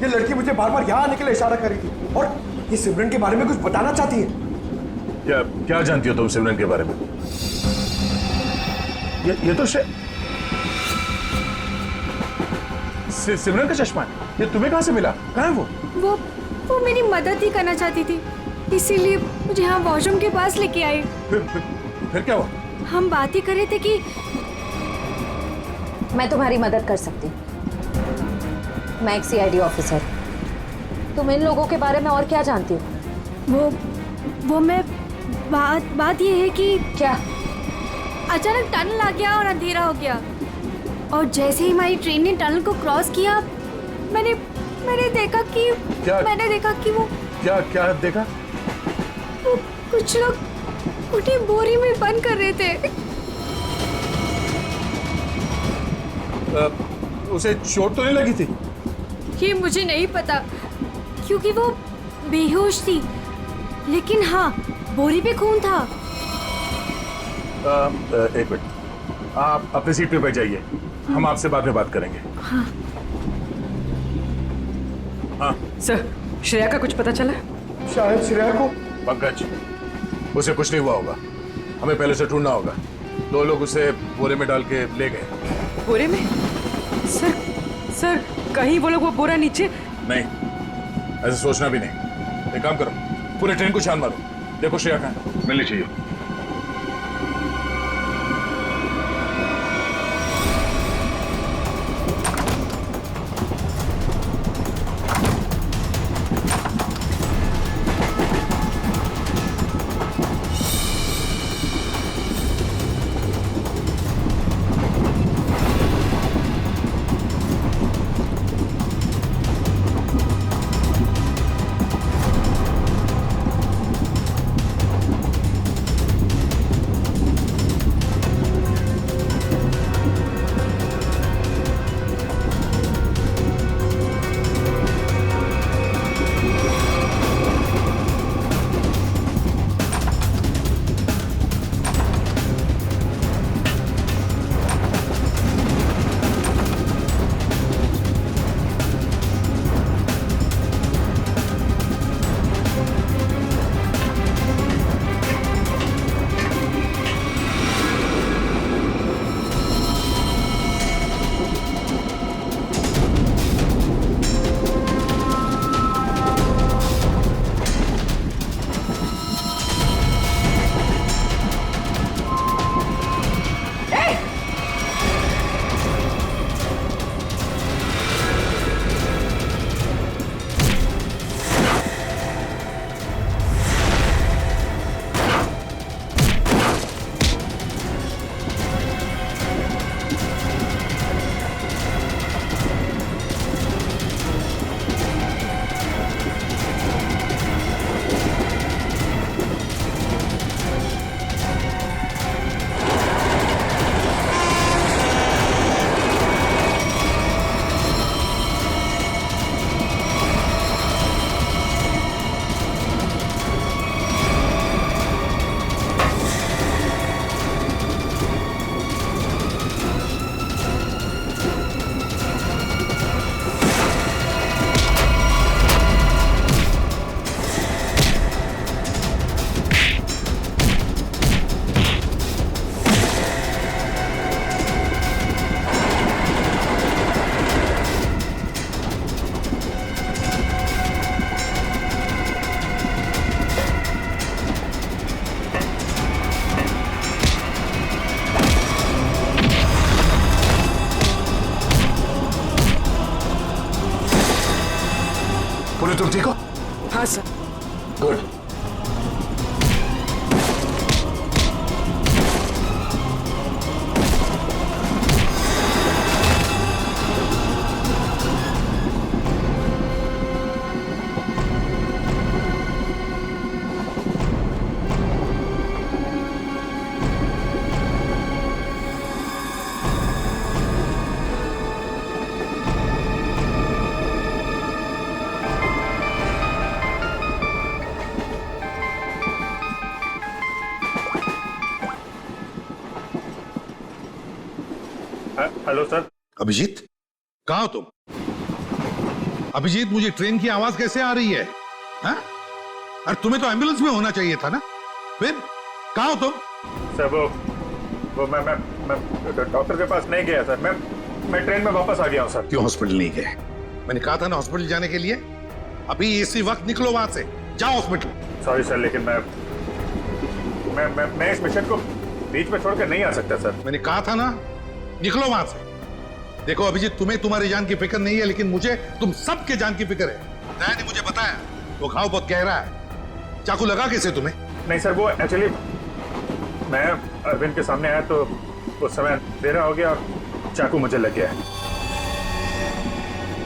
लड़की मुझे बार बार यहाँ आने के लिए इशारा कर रही थी और ये सिमरन के बारे में कुछ बताना चाहती है। क्या जानती हो तुम सिमरन के बारे में? ये तो सिमरन का चश्मा है। ये तुम्हें कहाँ से मिला? कहाँ है वो मेरी मदद ही करना चाहती थी, इसीलिए मुझे यहाँ वॉशरूम के पास लेके आई। फिर क्या हुआ? हम बात ही कर रहे थे कि मैं तुम्हारी मदद कर सकती हूँ। मैं एक CID ऑफिसर। तुम इन लोगों के बारे में और क्या जानती हो? वो मैं बात ये है कि क्या अचानक टनल आ गया और अंधेरा हो गया, और जैसे ही हमारी ट्रेन ने टनल को क्रॉस किया मैंने देखा कि वो क्या देखा? वो कुछ लोग उन्हें बोरी में बंद कर रहे थे। उसे चोट तो नहीं लगी थी? ये मुझे नहीं पता क्योंकि वो बेहोश थी, लेकिन हाँ बोरी पे खून था। एक मिनट, आप अपनी सीट पे बैठ जाइए, हम आपसे बाद में बात करेंगे। हाँ। हाँ सर, श्रेया का कुछ पता चला? शायद श्रेया को। पंकज, उसे कुछ नहीं हुआ होगा, हमें पहले से ढूंढना होगा। 2 लोग उसे बोरे में डाल के ले गए। बोरे में? सर कहीं वो लोग वो बोरा नीचे? नहीं, ऐसे सोचना भी नहीं। एक काम करो, पूरे ट्रेन को छान मारो, देखो श्रेया कहाँ है। मिलनी चाहिए। हाँ sir. Good. Hello sir. Abhijit, कहाँ हो तुम? अभिजीत, मुझे ट्रेन की आवाज कैसे आ रही है? हाँ? और तुम्हें तो एम्बुलेंस में होना चाहिए था ना? फिर कहाँ हो तुम? सर वो मैं डॉक्टर के पास नहीं गया सर। मैं ट्रेन में वापस आ गया हूँ सर। क्यों हॉस्पिटल नहीं गए? मैंने कहा था ना हॉस्पिटल जाने के लिए। अभी इसी वक्त निकलो वहां से, जाओ हॉस्पिटल। सॉरी सर, लेकिन मैं इस मिशन को बीच में छोड़कर नहीं आ सकता सर। मैंने कहा था ना, निकलो वहां से। देखो अभिजीत, तुम्हें तुम्हारी जान की फिक्र नहीं है, लेकिन मुझे तुम सबके जान की फिक्र है। दया ने मुझे बताया वो घाव बहुत गहरा है। चाकू लगा कैसे तुम्हें? नहीं सर, वो एक्चुअली मैं अरविंद के सामने आया तो उस समय अंधेरा हो गया और चाकू मुझे लग गया।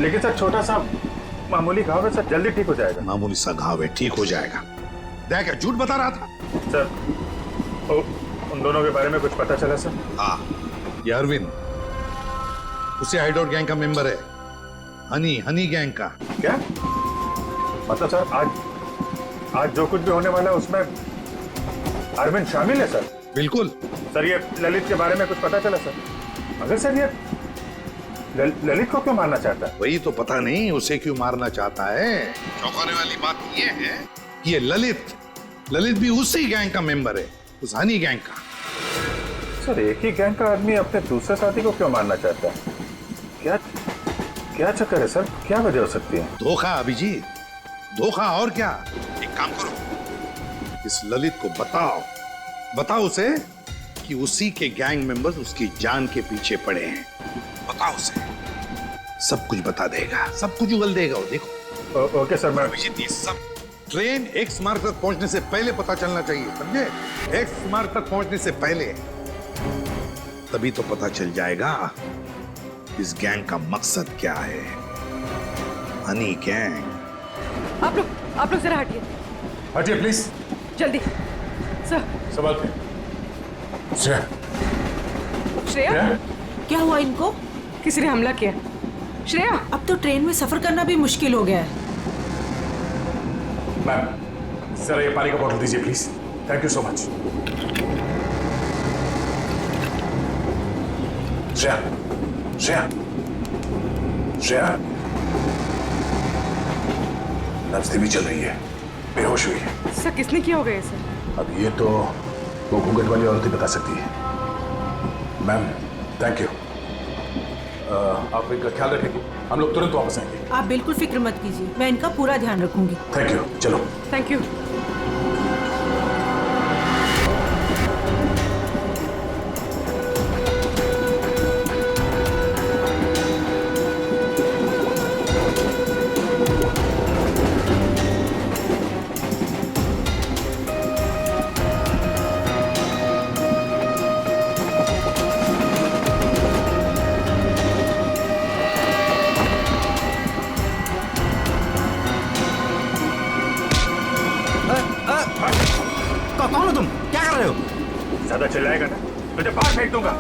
लेकिन सर छोटा सा मामूली घाव है सर, जल्दी ठीक हो जाएगा। मामूली सा घाव है, ठीक हो जाएगा। दया क्या झूठ बता रहा था? सर उन दोनों के बारे में कुछ पता चला सर? हाँ, ये अरविंद उसे हाइडआउट गैंग का मेंबर है। हनी गैंग का। क्या मतलब सर? आज जो कुछ भी होने वाला है उसमें अरविंद शामिल है सर? बिल्कुल सर। ये ललित के बारे में कुछ पता चला सर? अगर सर ये ललित को क्यों मारना चाहता है? वही तो पता नहीं उसे क्यों मारना चाहता है। चौंकाने वाली बात ये है कि ये ललित भी उसी गैंग का मेंबर है, उस हनी गैंग का। सर एक ही गैंग का आदमी अपने दूसरे साथी को क्यों मारना चाहता है? क्या चक्कर है सर? क्या वजह हो सकती है? धोखा अभिजीत, धोखा। और क्या? एक काम करो, इस ललित को बताओ उसे कि उसी के गैंग मेंबर्स उसकी जान के पीछे पड़े हैं। बताओ उसे, सब कुछ बता देगा, सब कुछ उगल देगा वो। देखो। Okay sir. मैं अभिजीत, ये सब ट्रेन एक्स मार्ग तक पहुंचने से पहले पता चलना चाहिए, समझे? एक्स मार्ग तक पहुंचने से पहले, तभी तो पता चल जाएगा इस गैंग का मकसद क्या है। हनी गैंग। आप लोग जरा हटिए प्लीज, जल्दी। सर संभाल के। श्रेया, क्या हुआ इनको? किसी ने हमला किया? श्रेया, अब तो ट्रेन में सफर करना भी मुश्किल हो गया है। मैम जरा ये पानी का बोतल दीजिए please. Thank you so much. Shreya नब्ज धीमी चल रही है, बेहोश हुई है। सर किसने किया होगा ये सर? अब ये तो वो घूंघट वाली औरत ही बता सकती है। Ma'am thank you. आप इनका ख्याल रखेंगे, हम लोग तुरंत वापस आएंगे। आप बिल्कुल फिक्र मत कीजिए, मैं इनका पूरा ध्यान रखूंगी। Thank you. चलो। Thank you. कौन हो तुम? क्या कर रहे हो? ज्यादा चिल्लाएगा ना तुझे बाहर फेंक दूंगा।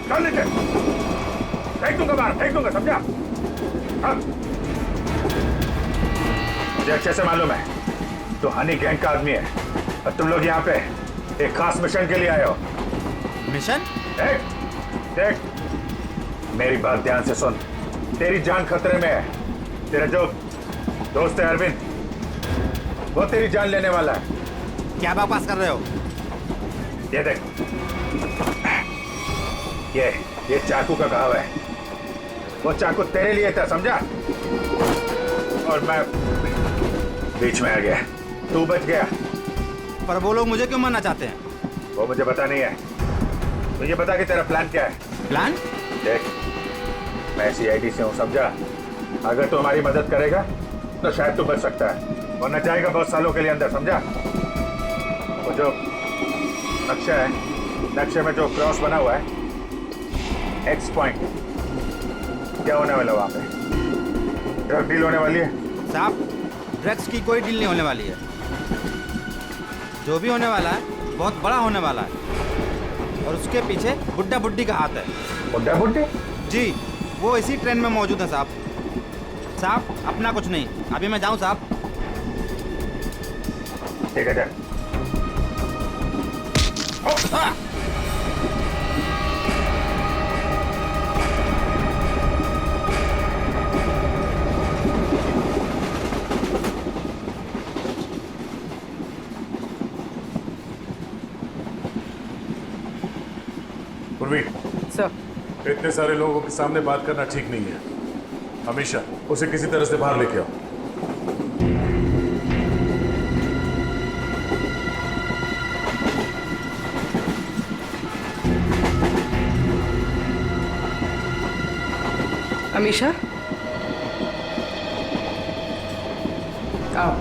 चल नीचे, फेंक दूंगा बाहर, फेंक दूंगा, समझा? हाँ। मुझे अच्छे से मालूम है तो हनी गैंग का आदमी है और तुम लोग यहाँ पे एक खास मिशन के लिए आए हो। मिशन? देख मेरी बात ध्यान से सुन। तेरी जान खतरे में है। तेरा जो दोस्त है अरविंद, वो तेरी जान लेने वाला है। क्या बकवास कर रहे हो? ये देख, ये चाकू का घाव है। वो चाकू तेरे लिए था, समझा? और मैं बीच में आ गया, तू बच गया। पर वो लोग मुझे क्यों मारना चाहते हैं? वो मुझे पता नहीं है। मुझे बता कि तेरा प्लान क्या है। प्लान? देख मैं CID से हूँ, समझा? अगर तू हमारी मदद करेगा तो शायद तू बच सकता है, वरना जाएगा बहुत सालों के लिए अंदर, समझा? वो जो नक्शा है, नक्शे में जो क्रॉस बना हुआ है, एक्स पॉइंट, क्या होने वाला वहां पे? ड्रग डील होने वाली है साहब। ड्रग्स की कोई डील नहीं होने वाली है। जो भी होने वाला है बहुत बड़ा होने वाला है, और उसके पीछे बुड्ढा बुड्ढी का हाथ है। बुड्ढा बुड्ढी? जी, वो इसी ट्रेन में मौजूद है साहब। साहब अपना कुछ नहीं, अभी मैं जाऊं साहब? ठीक है, जा। सर, इतने सारे लोगों के सामने बात करना ठीक नहीं है। हमेशा उसे किसी तरह से बाहर लेके आओ। अमीशा, आओ।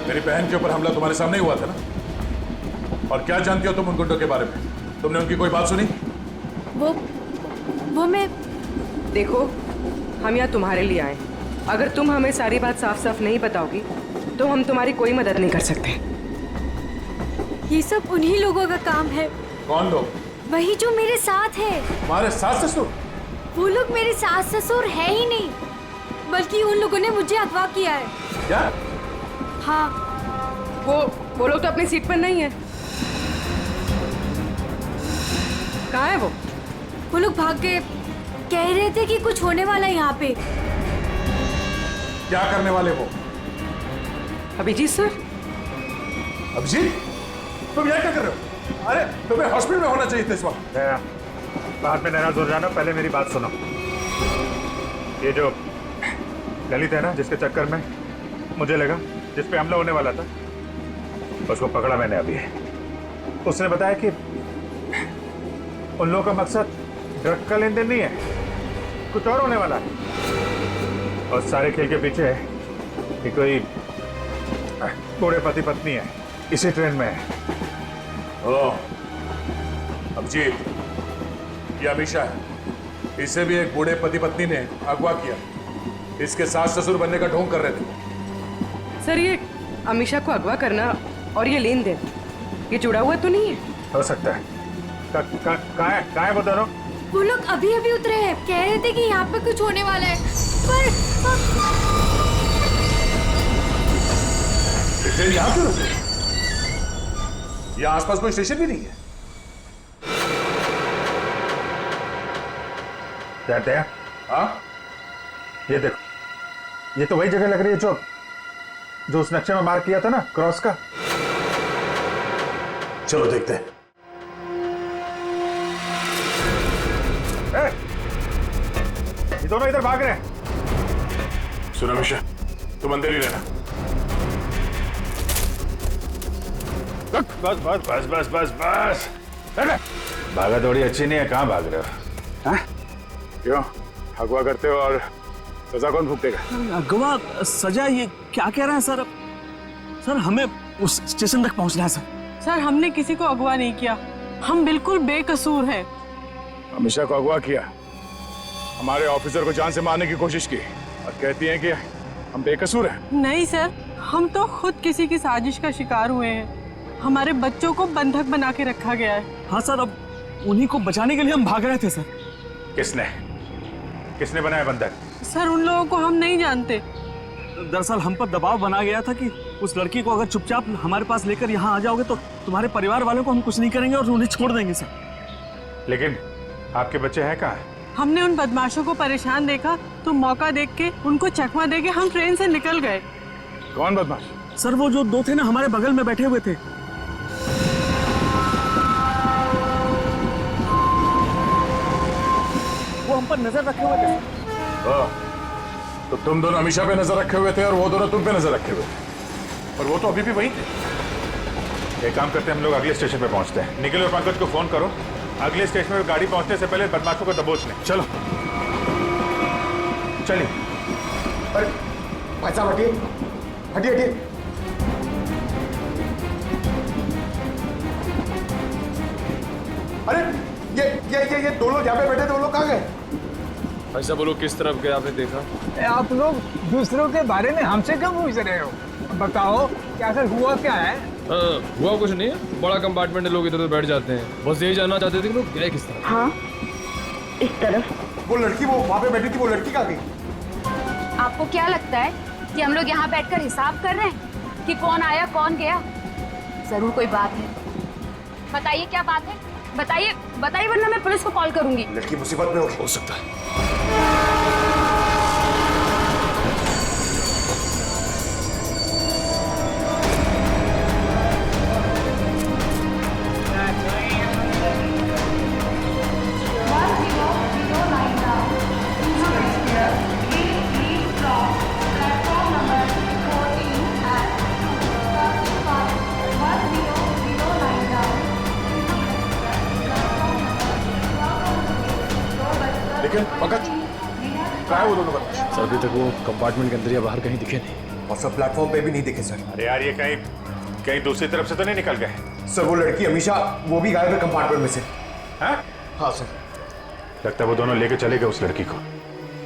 मेरी बहन के ऊपर हमला तुम्हारे सामने ही हुआ था ना? और क्या जानती हो तुम उन गुंडों के बारे में? तुमने उनकी कोई बात सुनी? वो मैं देखो, हम यहाँ तुम्हारे लिए आए। अगर तुम हमें सारी बात साफ साफ नहीं बताओगी तो हम तुम्हारी कोई मदद नहीं कर सकते। ये सब उन्हीं लोगों का काम है। कौन लोग? वही जो मेरे साथ है। तुम्हारे सास ससुर? वो लोग मेरे सास ससुर है ही नहीं, बल्कि उन लोगों ने मुझे अगवा किया है। क्या? हाँ। वो लोग तो अपनी सीट पर नहीं है। कहाँ है वो? वो लोग भाग गए। कह रहे थे कि कुछ होने वाला है यहाँ पे। क्या करने वाले वो? अभिजीत सर। अभिजीत, तुम यहाँ क्या कर रहे हो? अरे तुम्हें हॉस्पिटल में होना चाहिए था इस वक्त। बाद में नाराज हो जाना, पहले मेरी बात सुनो। ये जो ललित है ना, जिसके चक्कर में मुझे लगा जिस पे हमला होने वाला था, उसको पकड़ा मैंने अभी। उसने बताया कि उन लोगों का मकसद ड्रग का लेन देन नहीं है, कुछ और होने वाला है। और सारे खेल के पीछे है कि कोई बूढ़े पति पत्नी है, इसी ट्रेन में है। ओह, अभिजीत, ये अमीशा है। इसे भी एक बूढ़े पति पत्नी ने अगवा किया। इसके सास ससुर बनने का ढोंग कर रहे थे। सर, ये अमीशा को अगवा करना और ये लेन देन, ये जुड़ा हुआ तो नहीं है? हो सकता है। कहाँ है वो दोनों? वो लोग अभी अभी उतरे हैं। कह रहे थे कि यहाँ पे कुछ होने वाला है, पर ट्रेन यहाँ क्यों रुकी? यहाँ आसपास कोई स्टेशन भी नहीं है। कहते हैं हाँ, ये देखो, ये तो वही जगह लग रही है जो उस नक्शे में मार्क किया था ना, क्रॉस का। चलो देखते हैं। ये दोनों इधर भाग रहे हैं। सुनो अमीशा, तुम अंदर ही रहना। बस बस बस बस बस बस। भागा दौड़ी अच्छी नहीं है, कहाँ भाग रहे हो? हाँ? क्यों अगवा करते हो और सजा कौन भुगतेगा? अगवा सजा? ये क्या कह रहे हैं सर? सर, हमें उस स्टेशन तक पहुंचना है सर। सर, हमने किसी को अगवा नहीं किया, हम बिल्कुल बेकसूर हैं। अमीशा को अगवा किया, हमारे ऑफिसर को जान से मारने की कोशिश की, और कहती हैं कि हम बेकसूर हैं। नहीं सर, हम तो खुद किसी की साजिश का शिकार हुए हैं। हमारे बच्चों को बंधक बना के रखा गया है। हाँ सर, अब उन्हीं को बचाने के लिए हम भाग रहे थे सर। किसने बनाया बंधक? सर, उन लोगों को हम नहीं जानते। दरअसल हम पर दबाव बनाया गया था कि उस लड़की को अगर चुपचाप हमारे पास लेकर यहाँ आ जाओगे तो तुम्हारे परिवार वालों को हम कुछ नहीं करेंगे और उन्हें छोड़ देंगे सर। लेकिन आपके बच्चे हैं कहाँ? हमने उन बदमाशों को परेशान देखा तो मौका देख के उनको चकमा देके हम ट्रेन से निकल गए। कौन बदमाश? सर, वो जो दो थे ना, हमारे बगल में बैठे हुए थे। हम पर नजर रखे हुए थे। तो तुम दोनों हमेशा पे नजर रखे हुए थे और वो दोनों तुम पे नजर रखे हुए थे, और वो तो अभी भी वही थे। एक काम करते हैं, हम लोग अगले स्टेशन पे पहुंचते हैं। निखिल और पंकज को फोन करो, अगले स्टेशन पे गाड़ी पहुंचने से पहले बदमाशों को दबोच लें। चलो चलिए। अरे भाई साहब हटिए हटिए हटिए। अरे ये दो लोग यहाँ पे बैठे थे, वो लोग कहाँ गए? ऐसा बोलो, किस तरफ गए आपने देखा? आप लोग दूसरों के बारे में हमसे क्यों पूछ रहे हो? बताओ क्या आखिर हुआ क्या है? हुआ कुछ नहीं है, बड़ा कंपार्टमेंट है, लोग इधर उधर बैठ जाते हैं। बस यही जानना चाहते थे कि लोग गए किस तरफ। हाँ, इस तरफ। वो लड़की वो वहाँ पे बैठी थी, वो लड़की कहाँ गई? आपको क्या लगता है कि हम लोग यहाँ बैठकर हिसाब कर रहे हैं कि कौन आया कौन गया? जरूर कोई बात है। बताइए क्या बात है, बताइए बताइए, वरना मैं पुलिस को कॉल करूंगी। लड़की मुसीबत में हो सकता है। लेकिन पंकज क्या है वो दोनों बदमाश? सर अभी तक वो कंपार्टमेंट के अंदर या बाहर कहीं दिखे नहीं, और सब प्लेटफॉर्म पे भी नहीं दिखे सर। अरे यार, ये कहीं कहीं दूसरी तरफ से तो नहीं निकल गए? सर वो लड़की हमेशा वो भी गायब है कंपार्टमेंट में से। हाँ हाँ सर। लगता है वो दोनों लेके चले गए उस लड़की को।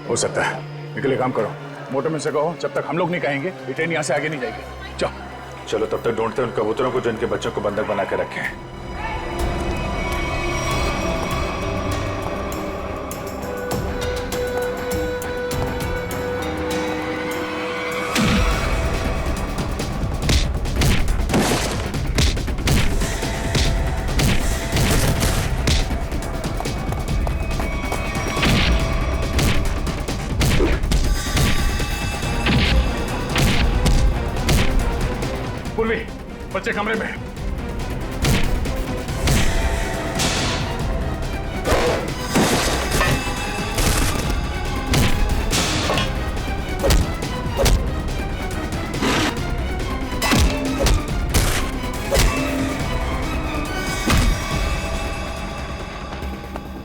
हो सकता है। निकले, काम करो, मोटरमैन से कहो जब तक हम लोग नहीं कहेंगे ये ट्रेन यहाँ से आगे नहीं जाएगी। चलो तब तक ढूंढते हैं उन कबूतरों को जो इनके बच्चों को बंधक बना के रखे हैं। पूर्वी, बच्चे कमरे में।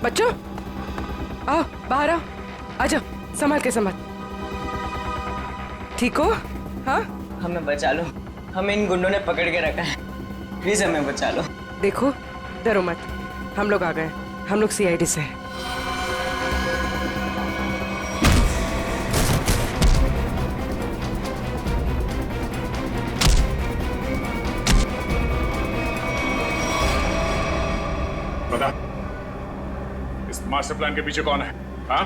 बच्चों आओ बाहर आओ, आजा, संभाल के संभाल। ठीक हो? हाँ, हमें बचा लो, हमें इन गुंडों ने पकड़ के रखा है, प्लीज हमें बचा लो। देखो डरो मत, हम लोग आ गए, हम लोग सीआईडी से हैं। बता, इस मास्टर प्लान के पीछे कौन है? हाँ,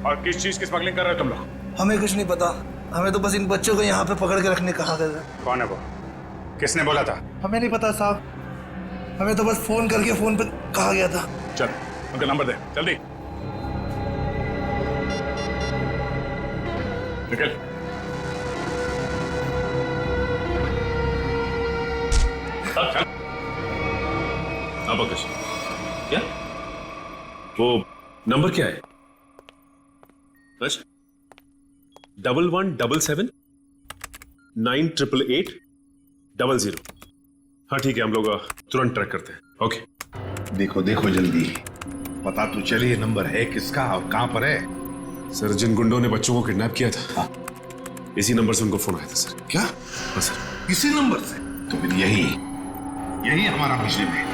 और किस चीज की स्मगलिंग कर रहे हो तुम लोग? हमें कुछ नहीं पता, हमें तो बस इन बच्चों को यहाँ पे पकड़ के रखने कहा गया। कौन है वो? किसने बोला था? हमें नहीं पता साहब, हमें तो बस फोन करके फोन पे कहा गया था। चल उनका नंबर दे जल्दी। निकल। चल। अब आकाश, क्या वो नंबर क्या है? 1177988800। हाँ ठीक है, हम लोग तुरंत ट्रैक करते हैं। ओके। देखो देखो जल्दी, पता तो चले ये नंबर है किसका और कहां पर है। सर जिन गुंडों ने बच्चों को किडनैप किया था, इसी नंबर से उनको फोन आया था सर। क्या? हाँ सर। इसी नंबर से? तो फिर यही हमारा मिशन है।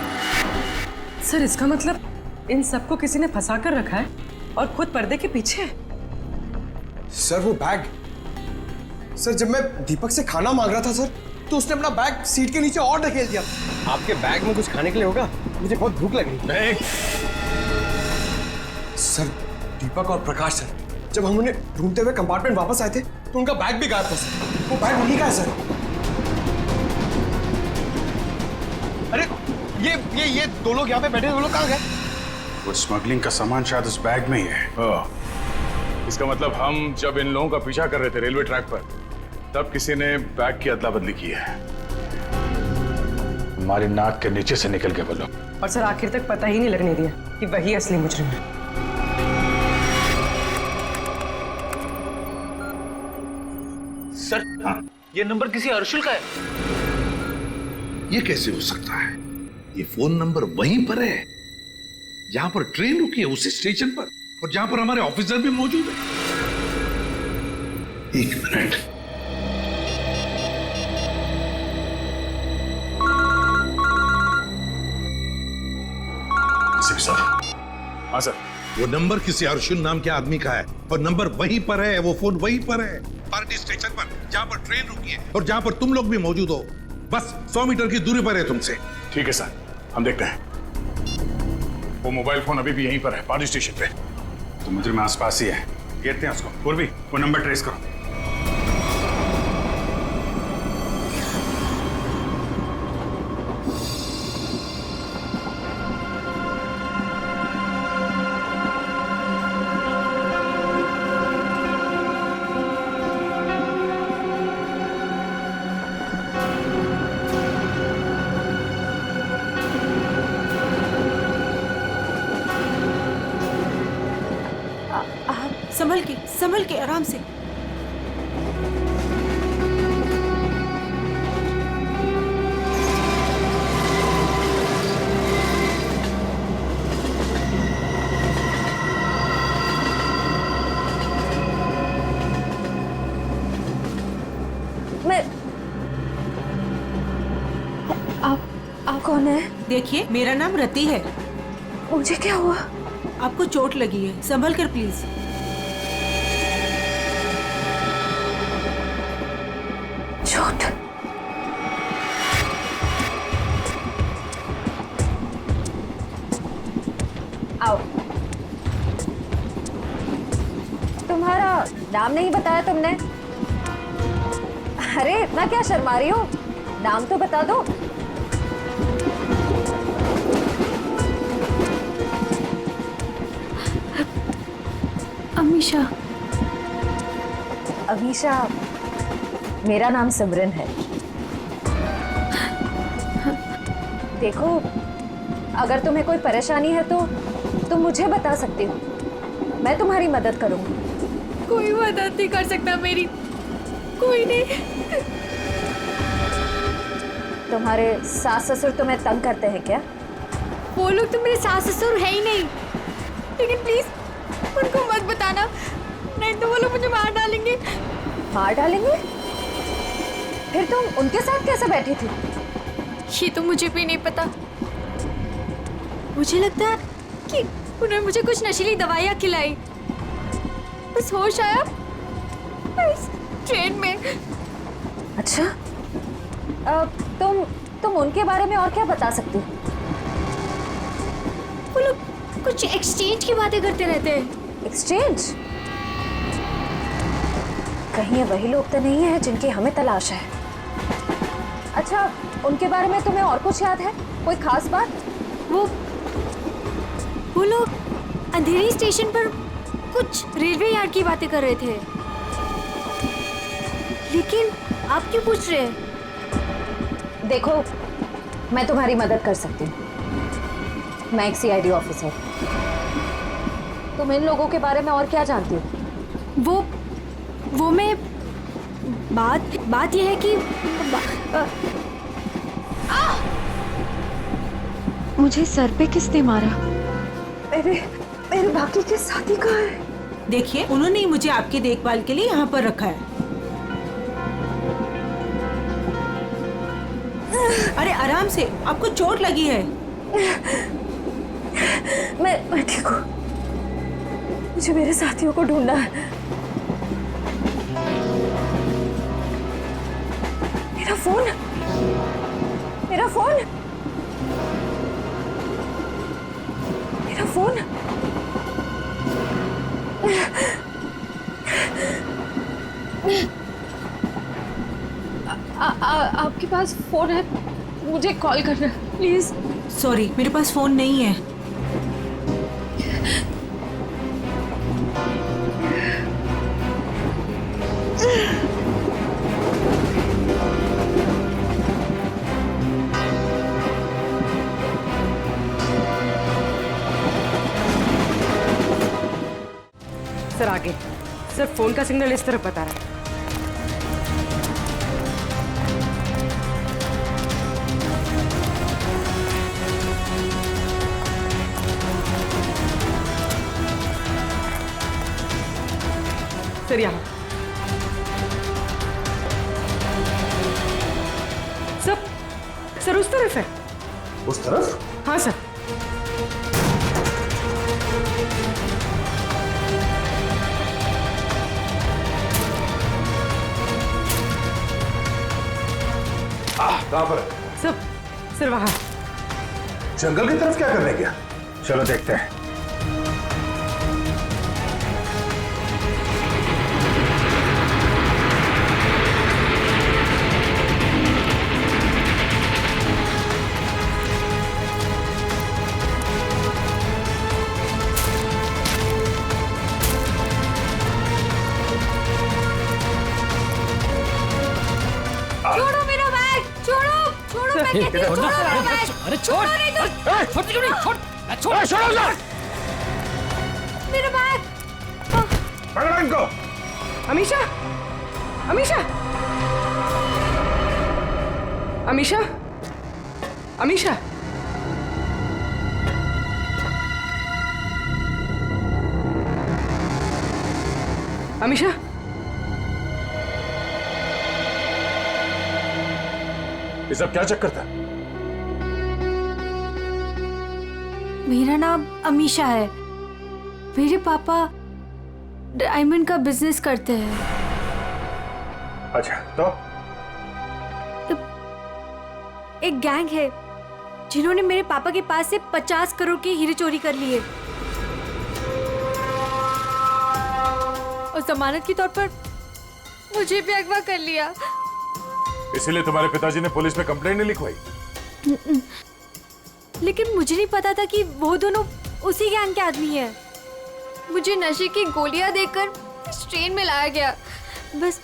सर इसका मतलब इन सबको किसी ने फंसा कर रखा है और खुद पर्दे के पीछे है। सर वो बैग, सर जब मैं दीपक से खाना मांग रहा था सर, तो उसने अपना बैग सीट के नीचे और ढकेल दिया। आपके बैग में कुछ खाने के लिए होगा, मुझे बहुत भूख लग रही है। सर दीपक और प्रकाश सर, जब हम उन्हें ढूंढते हुए कंपार्टमेंट वापस आए थे तो उनका बैग भी गायब था सर। वो बैग उन्हीं का है सर। अरे ये दो लोग यहाँ पे बैठे, दो लोग कहाँ गए? वो स्मगलिंग का सामान शायद उस बैग में ही है। इसका मतलब हम जब इन लोगों का पीछा कर रहे थे रेलवे ट्रैक पर, तब किसी ने बैग की अदला बदली की है। हमारी नाक के नीचे से निकल के बोलो। और सर आखिर तक पता ही नहीं लगने दिया कि वही असली मुजरिम है। सर हाँ, ये नंबर किसी अर्शुल का है। ये कैसे हो सकता है? ये फोन नंबर वहीं पर है जहां पर ट्रेन रुकी है, उसी स्टेशन पर, और जहां पर हमारे ऑफिसर भी मौजूद है। एक मिनट। सर। हाँ सर। वो नंबर किसी अर्जुन नाम के आदमी का है और नंबर वहीं पर है, वो फोन वहीं पर है, पार्टी स्टेशन पर, जहां पर ट्रेन रुकी है और जहां पर तुम लोग भी मौजूद हो। बस 100 मीटर की दूरी पर है तुमसे। ठीक है सर, हम देखते हैं। वो मोबाइल फोन अभी भी यहीं पर है, पार्टी स्टेशन पे। तो मुझे में आसपास ही है, घेरते हैं उसको। पूर्वी, वो नंबर ट्रेस करो। संभल के आराम से। आप कौन है? देखिए, मेरा नाम रति है। मुझे क्या हुआ? आपको चोट लगी है, संभल कर प्लीज। चोट? आओ। तुम्हारा नाम नहीं बताया तुमने? अरे इतना क्या शर्मा रही हो? नाम तो बता दो। अमीशा। अमीशा, मेरा नाम सिमरन है। देखो, अगर तुम्हें कोई परेशानी है तो तुम मुझे बता सकती हो, मैं तुम्हारी मदद करूंगी। कोई मदद नहीं कर सकता मेरी, कोई नहीं। तुम्हारे सास ससुर तुम्हें तंग करते हैं क्या? वो लोग तो मेरे सास ससुर है ही नहीं, लेकिन प्लीज उनको मत बताना, नहीं तो वो लोग मुझे मार डालेंगे। मार डालेंगे? फिर तुम उनके साथ कैसे बैठी थी? ये तो मुझे भी नहीं पता। मुझे लगता है कि उन्होंने मुझे कुछ नशीली दवाइयाँ खिलाई, बस होश आया इस ट्रेन में। अच्छा, तुम उनके बारे में और क्या बता सकती हो? वो लोग कुछ एक्सचेंज की बातें करते रहते हैं। एक्सचेंज? कहीं ये वही लोग तो नहीं है जिनकी हमें तलाश है? अच्छा, उनके बारे में तुम्हें और कुछ याद है? कोई खास बात? वो लोग अंधेरी स्टेशन पर कुछ रेलवे यार्ड की बातें कर रहे थे, लेकिन आप क्यों पूछ रहे हैं? देखो, मैं तुम्हारी मदद कर सकती हूँ। मैं एक CID ऑफिसर। तुम इन लोगों के बारे में और क्या जानती हो? वो मैं बात यह है कि मुझे सर पे किसने मारा? मेरे बाकी के साथी कहाँ हैं? देखिए, उन्होंने ही मुझे आपकी देखभाल के लिए यहाँ पर रखा है। अरे आराम से, आपको चोट लगी है। मैं ठीक हूँ। मुझे मेरे साथियों को ढूंढना है। मेरा फोन, मेरा फोन, मेरा फोन। आपके पास फोन है? मुझे कॉल करना प्लीज। सॉरी, मेरे पास फोन नहीं है। सर आगे, सर फोन का सिग्नल इस तरफ बता रहा है। सर यहाँ। सर उस तरफ है। उस तरफ? हाँ सर। कहाँ पर? सर वहाँ। जंगल की तरफ क्या करने गया? चलो देखते हैं। छोड़ो मेरा बैग, छोड़ो पैकेट, छोड़ो मेरा बैग। अरे छोड़ नहीं तो छोड़ छोड़ो मेरा बैग। पकड़ो इनको। अमीशा, अमीशा, अमीशा, अमीशा। अमीशा, ये सब क्या चक्कर था? मेरा नाम अमीशा है। मेरे पापा डायमंड का बिजनेस करते हैं। अच्छा तो? एक गैंग है जिन्होंने मेरे पापा के पास से 50 करोड़ के हीरे चोरी कर लिए और जमानत के तौर पर मुझे भी अगवा कर लिया। इसीलिए तुम्हारे पिताजी ने पुलिस में कंप्लेंट नहीं लिखवाई? लेकिन मुझे नहीं पता था कि वो दोनों उसी गैंग के आदमी हैं। मुझे नशे की गोलियां देकर इस ट्रेन में लाया गया, बस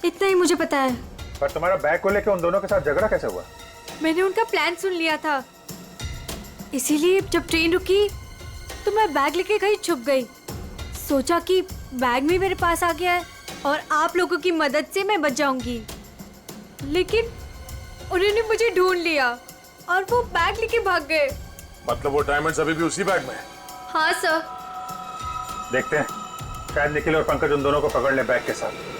इतना ही मुझे पता है। पर तुम्हारा बैग को लेकर उन दोनों के साथ झगड़ा कैसे हुआ? मैंने उनका प्लान सुन लिया था, इसीलिए जब ट्रेन रुकी तो मैं बैग लेके कहीं छुप गई। सोचा कि बैग भी मेरे पास आ गया है और आप लोगों की मदद से मैं बच जाऊंगी, लेकिन उन्होंने मुझे ढूंढ लिया और वो बैग लेके भाग गए। मतलब वो डायमंड्स अभी भी उसी बैग में है? हाँ सर। देखते हैं, शायद निखिल और पंकज उन दोनों को पकड़ ले बैग के साथ।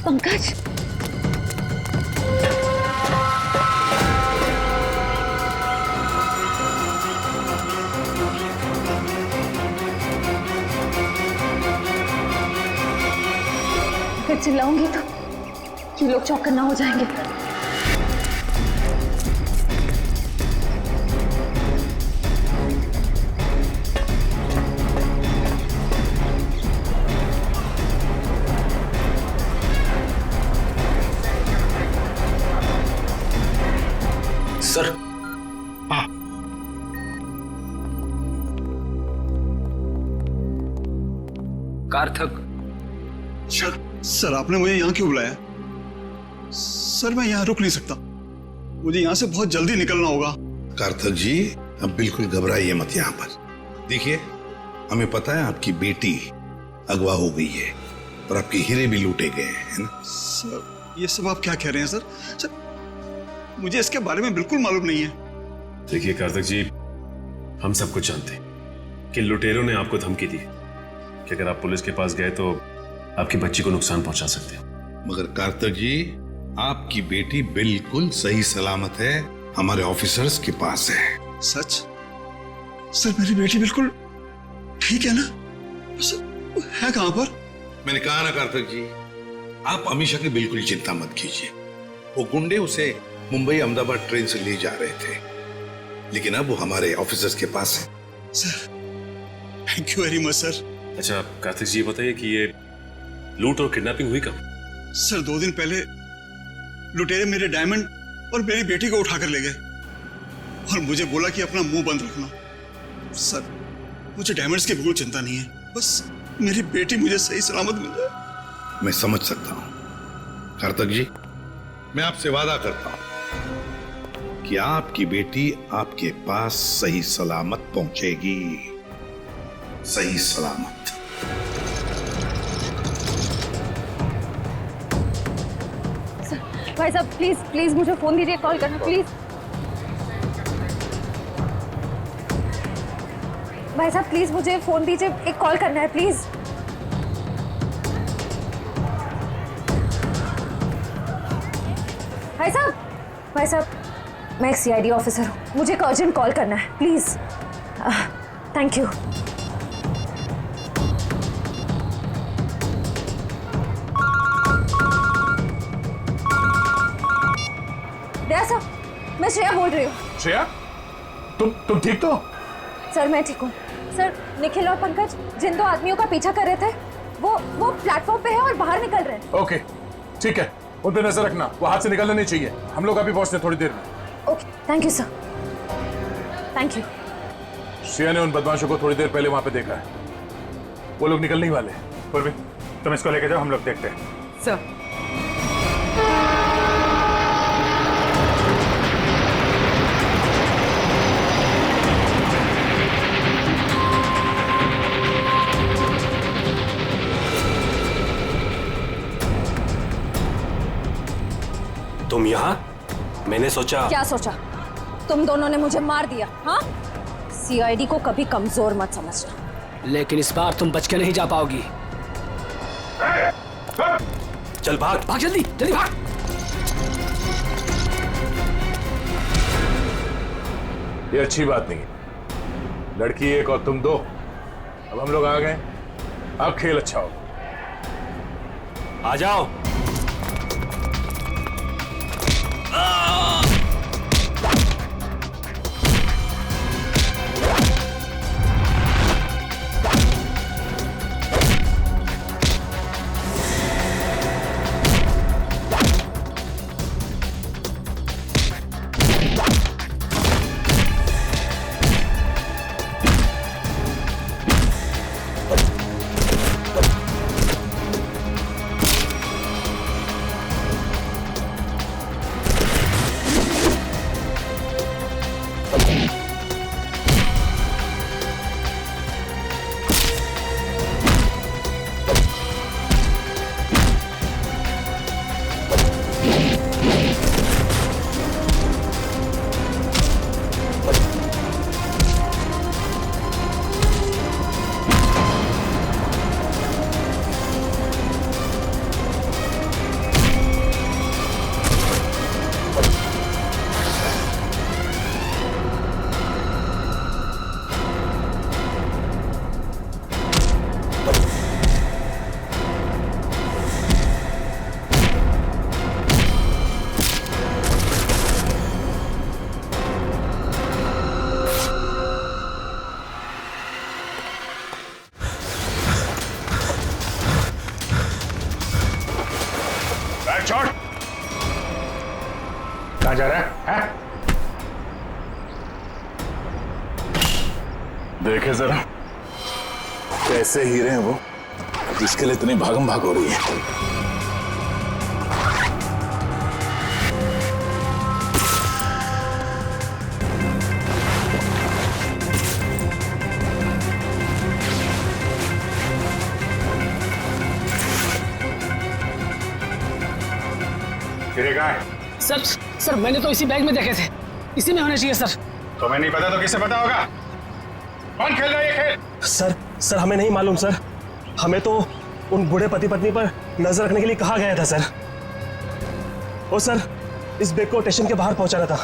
पंकज, अगर चिल्लाऊंगी तो ये लोग चौकन्ना हो जाएंगे। सर, हाँ। कार्थक। सर आपने मुझे यहाँ क्यों बुलाया? सर मैं यहाँ रुक नहीं सकता, मुझे यहाँ से बहुत जल्दी निकलना होगा। कार्थक जी, अब बिल्कुल घबराइए मत यहाँ पर। देखिए, हमें पता है आपकी बेटी अगवा हो गई है और आपके हीरे भी लूटे गए हैं, है ना? सर ये सब आप क्या कह रहे हैं सर? सर मुझे इसके बारे में बिल्कुल मालूम नहीं है। देखिए कार्तिक जी, हम सब कुछ जानते हैं कि लुटेरों ने आपको धमकी दी कि अगर आप पुलिस के पास गए तो आपकी बच्ची को नुकसान पहुंचा सकते हैं। मगर कार्तिक जी, आपकी बेटी बिल्कुल सही सलामत है, हमारे ऑफिसर्स के पास है। सच? सर मेरी बेटी बिल्कुल ठीक है ना? सर है कहां पर? मैंने कहा ना कार्तिक जी, आप अमीषा की बिल्कुल चिंता मत कीजिए। वो गुंडे उसे मुंबई अहमदाबाद ट्रेन से ले जा रहे थे, लेकिन अब वो हमारे ऑफिसर्स के पास है। Sir thank you very much sir. अच्छा कार्तिक जी, बताइए कि ये लूट और किडनैपिंग हुई कब? सर 2 दिन पहले लुटेरे मेरे डायमंड और मेरी बेटी को उठाकर ले गए और मुझे बोला कि अपना मुंह बंद रखना। सर मुझे डायमंड्स की बिल्कुल चिंता नहीं है, बस मेरी बेटी मुझे सही सलामत मिल जाए। मैं समझ सकता हूं कार्तिक जी, मैं आपसे वादा करता हूं कि आपकी बेटी आपके पास सही सलामत पहुंचेगी, सही सलामत। भाई साहब प्लीज प्लीज मुझे फोन दीजिए, कॉल करना प्लीज। भाई साहब प्लीज मुझे फोन दीजिए, एक कॉल करना है प्लीज। भाई साहब मैं एक सीआईडी ऑफिसर हूँ, मुझे एक अर्जेंट कॉल करना है please. Thank you. Daya sir, मैं श्रेया बोल रही हूँ। श्रेया, तुम ठीक तो? सर मैं ठीक हूँ सर। निखिल और पंकज जिन 2 आदमियों का पीछा कर रहे थे वो प्लेटफॉर्म पे है और बाहर निकल रहे हैं। ओके ठीक है, उन पे नजर रखना, वो हाथ से निकलना नहीं चाहिए। हम लोग अभी पहुंचते हैं थोड़ी देर में। Okay thank you sir, thank you. Shreya ने उन बदमाशों को थोड़ी देर पहले वहां पे देखा है, वो लोग निकलने ही वाले हैं। पूर्वी तुम इसको लेके जाओ, हम लोग देखते हैं। सर तुम यहाँ? मैंने सोचा। क्या सोचा? तुम दोनों ने मुझे मार दिया, हाँ? सीआईडी को कभी कमजोर मत समझना। लेकिन इस बार तुम बच के नहीं जा पाओगी। चल भाग भाग, जल्दी जल्दी भाग। ये अच्छी बात नहीं, लड़की एक और तुम 2। अब हम लोग आ गए, अब खेल अच्छा होगा। आ जाओ। कहाँ जा रहा है? देखे जरा कैसे हीरे हैं वो, जिसके लिए इतनी भागम भाग हो रही है। हीरे कहाँ है? सर मैंने तो इसी बैग में देखे थे, इसी में होने चाहिए सर। तुम्हें नहीं पता तो किसे पता होगा? कौन खेल रहा है ये खेल? सर हमें नहीं मालूम सर, हमें तो उन बूढ़े पति पत्नी पर नजर रखने के लिए कहा गया था सर। ओ सर, इस बैग को स्टेशन के बाहर पहुंचाना था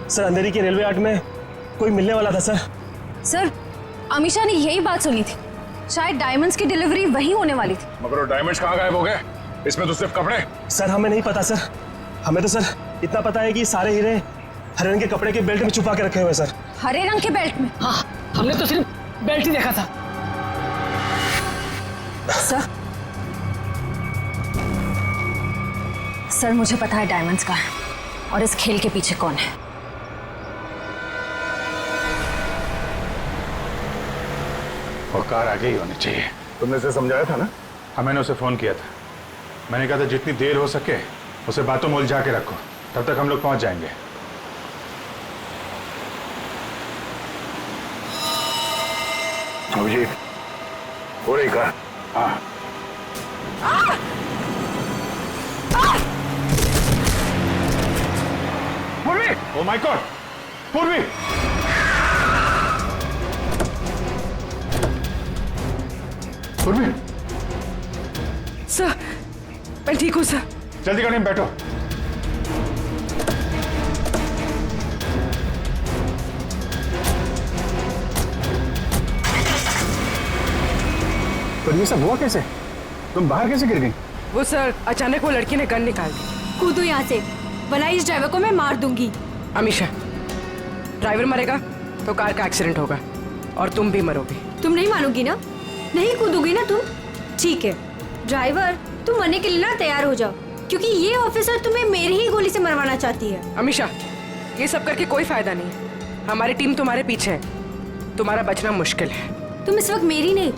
सर। अंधेरी के रेलवे यार्ड में कोई मिलने वाला था सर। सर, अमीशा ने यही बात सुनी थी, शायद डायमंड्स की डिलीवरी वहीं होने वाली थी। मगर वो डायमंड्स कहाँ गायब हो गए? इसमें तो सिर्फ कपड़े। सर हमें नहीं पता सर, हमें तो सर इतना पता है कि सारे हीरे हरे रंग के कपड़े के बेल्ट में छुपा के रखे हुए सर। हरे रंग के बेल्ट में? हाँ, हमने तो सिर्फ बेल्ट ही देखा था। सर मुझे पता है डायमंड्स का है और इस खेल के पीछे कौन है। वो कार आगे ही होनी चाहिए। तुमने उसे समझाया था ना? हाँ, मैंने उसे फोन किया था। मैंने कहा था जितनी देर हो सके उसे बातों में उलझा के रखो, तब तक हम लोग पहुंच जाएंगे। अभिजीत, हो रही कार? हाँ। पूर्वी! Oh my God! पूर्वी! पूर्वी! सर, मैं ठीक हूँ सर। जल्दी गाड़ी में बैठो। पर ये सब हुआ कैसे? तुम बाहर कैसे गिर गई? वो सर, अचानक वो लड़की ने गन निकाल दी। कूदो यहाँ से, वरना इस ड्राइवर को मैं मार दूंगी। अमीशा, ड्राइवर मरेगा तो कार का एक्सीडेंट होगा और तुम भी मरोगे। तुम नहीं मानोगी ना? नहीं कूदोगी ना तुम? ठीक है ड्राइवर, तुम मरने के लिए ना तैयार हो जाओ, क्योंकि ये ऑफिसर तुम्हें मेरी ही गोली से मरवाना चाहती है। अमीशा, ये सब करके कोई फायदा नहीं। हमारी टीम तुम्हारे पीछे है, तुम्हारा बचना मुश्किल है। तुम इस वक्त मेरी नहीं,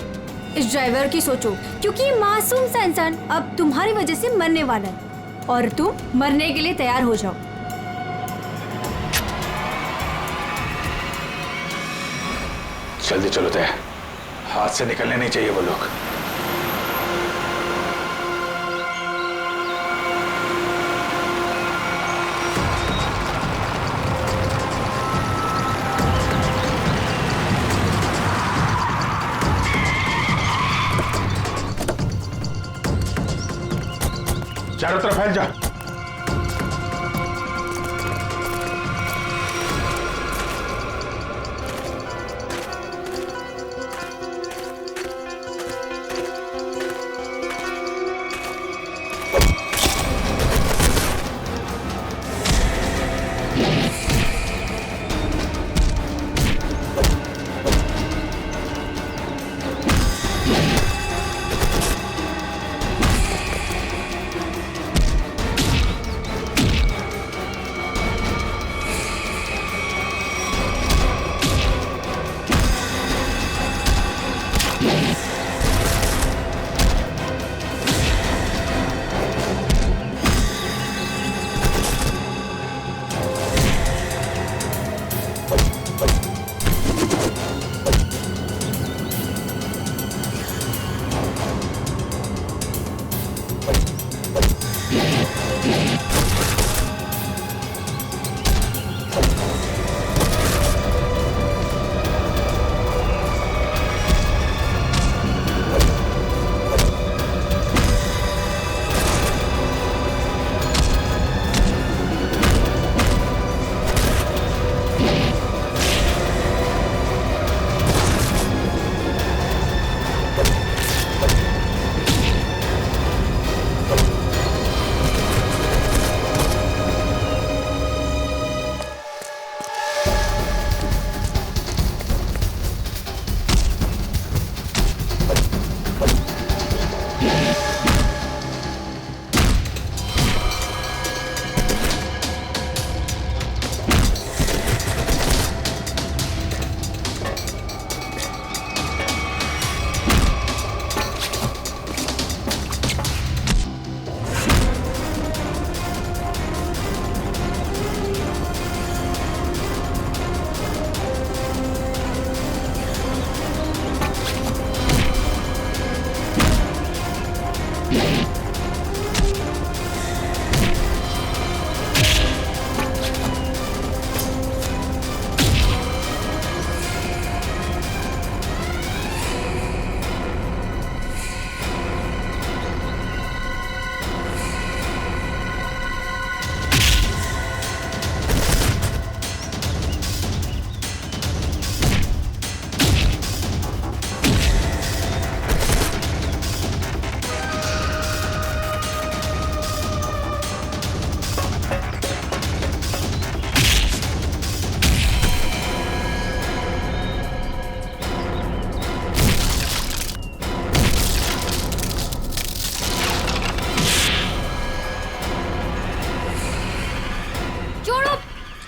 इस ड्राइवर की सोचो, क्योंकि ये मासूम सा इंसान अब तुम्हारी वजह से मरने वाला है और तुम मरने के लिए तैयार हो जाओ। जल्दी चलो तय, हाथ से निकलने नहीं चाहिए वो लोग। चारों तरफ फैल जा।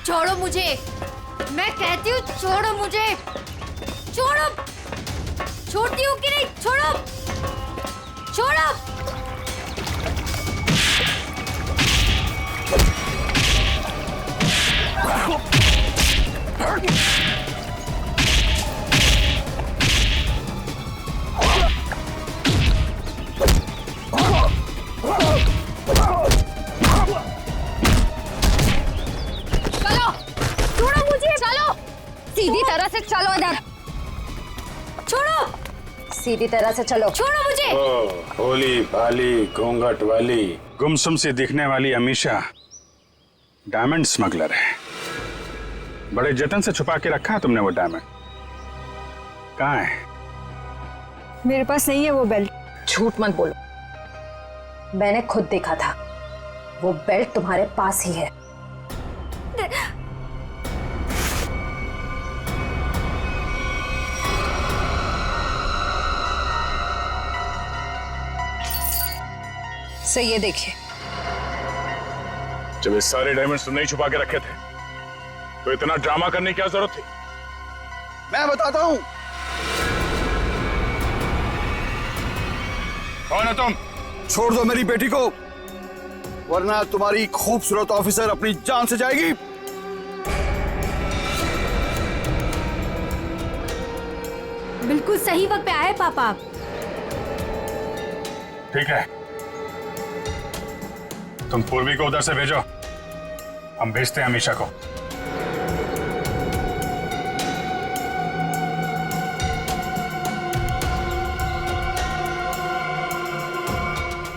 छोड़ो मुझे, मैं कहती हूँ छोड़ो मुझे, छोड़ो। छोड़ती हूँ कि नहीं? छोड़ो, छोड़ो। चलो, छोड़ो मुझे, चलो सीधी तरह से चलो इधर, छोड़ो, सीधी तरह से चलो, छोड़ो मुझे। भोली भाली घूंघट वाली गुमसुम सी दिखने वाली अमीशा डायमंड स्मगलर है। बड़े जतन से छुपा के रखा है तुमने वो डायमंड। कहाँ है? मेरे पास नहीं है वो बेल्ट। झूठ मत बोलो, मैंने खुद देखा था, वो बेल्ट तुम्हारे पास ही है। सो ये देखिए, जब ये सारे डायमंड्स तुमने ही छुपा के रखे थे तो इतना ड्रामा करने की क्या जरूरत थी? मैं बताता हूँ। कौन है तुम? छोड़ दो मेरी बेटी को, वरना तुम्हारी खूबसूरत ऑफिसर अपनी जान से जाएगी। बिल्कुल सही वक्त पे आए पापा आप। ठीक है, तुम पूर्वी को उधर से भेजो, हम भेजते हैं अमीशा को।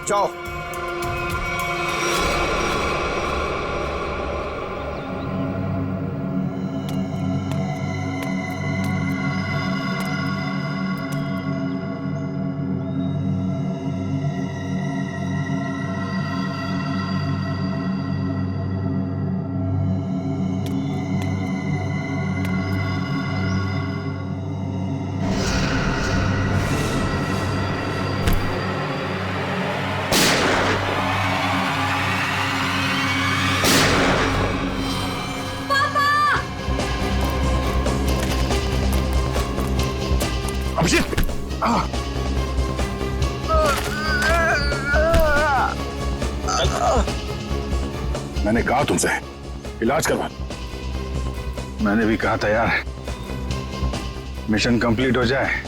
जाओ। मैंने कहा तुमसे इलाज करवा। मैंने भी कहा था यार, मिशन कंप्लीट हो जाए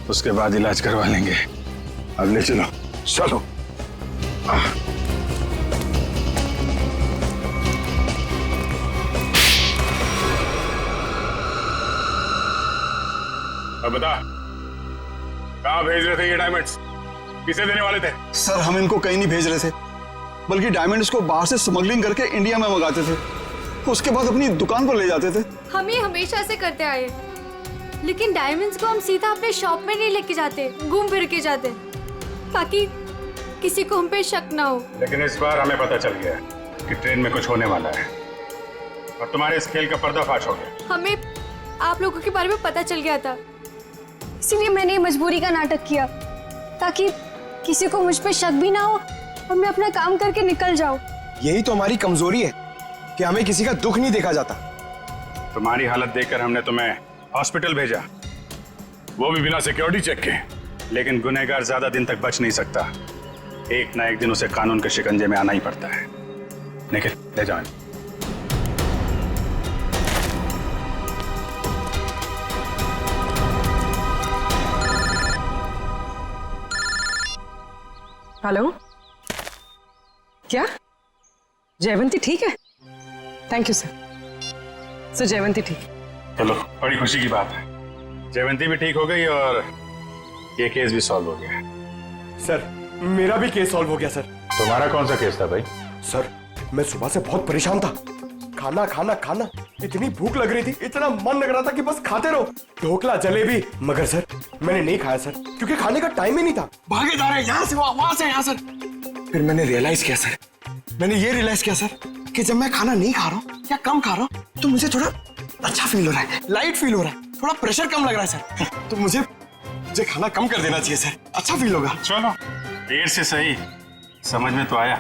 उसके बाद इलाज करवा लेंगे। अब ले चलो, चलो। अब बता, कहाँ भेज रहे थे ये डायमंड्स? किसे देने वाले थे? सर हम इनको कहीं नहीं भेज रहे थे, बल्कि डायमंड्स को बाहर से स्मगलिंग करके इंडिया में मंगाते थे, उसके बाद अपनी दुकान पर ले जाते थे। हम ये हमेशा से करते आए, लेकिन डायमंड्स को हम सीधा अपने शॉप में नहीं लेके जाते, घूम फिर के जाते, ताकि किसी को हम पे शक ना हो। लेकिन इस बार हमें पता चल गया कि ट्रेन में कुछ होने वाला है और तुम्हारे इस खेल का पर्दाफाश हो गया। हमें आप लोगों के बारे में पता चल गया था, इसीलिए मैंने मजबूरी का नाटक किया, ताकि किसी को मुझ पे शक भी ना हो और मैं अपना काम करके निकल जाऊं। यही तो हमारी कमजोरी है कि हमें किसी का दुख नहीं देखा जाता। तुम्हारी हालत देखकर हमने तुम्हें हॉस्पिटल भेजा, वो भी बिना सिक्योरिटी चेक के। लेकिन गुनहगार ज्यादा दिन तक बच नहीं सकता, एक ना एक दिन उसे कानून के शिकंजे में आना ही पड़ता है। निखिल, ले जाओ। हेलो, क्या जयवंती ठीक है? Thank you sir. Sir Jaywanti ठीक है। चलो, बड़ी खुशी की बात है, जयवंती भी ठीक हो गई और ये केस भी सॉल्व हो गया। सर मेरा भी केस सॉल्व हो गया सर। तुम्हारा कौन सा केस था भाई? सर मैं सुबह से बहुत परेशान था, खाना खाना खाना, इतनी भूख लग रही थी, इतना मन लग रहा था कि बस खाते रहो, ढोकला जलेबी, मगर सर मैंने नहीं खाया सर, क्योंकि खाने का टाइम ही नहीं था। भागे जा रहे यहाँ से वहां से यहाँ सर। फिर मैंने रियलाइज किया सर, मैंने ये रियलाइज किया सर कि जब मैं खाना नहीं खा रहा हूँ या कम खा रहा हूँ तो मुझे थोड़ा अच्छा फील हो रहा है, लाइट फील हो रहा है, थोड़ा प्रेशर कम लग रहा है सर। तो मुझे खाना कम कर देना चाहिए सर, अच्छा फील होगा। चलो, देर से सही समझ में तो आया।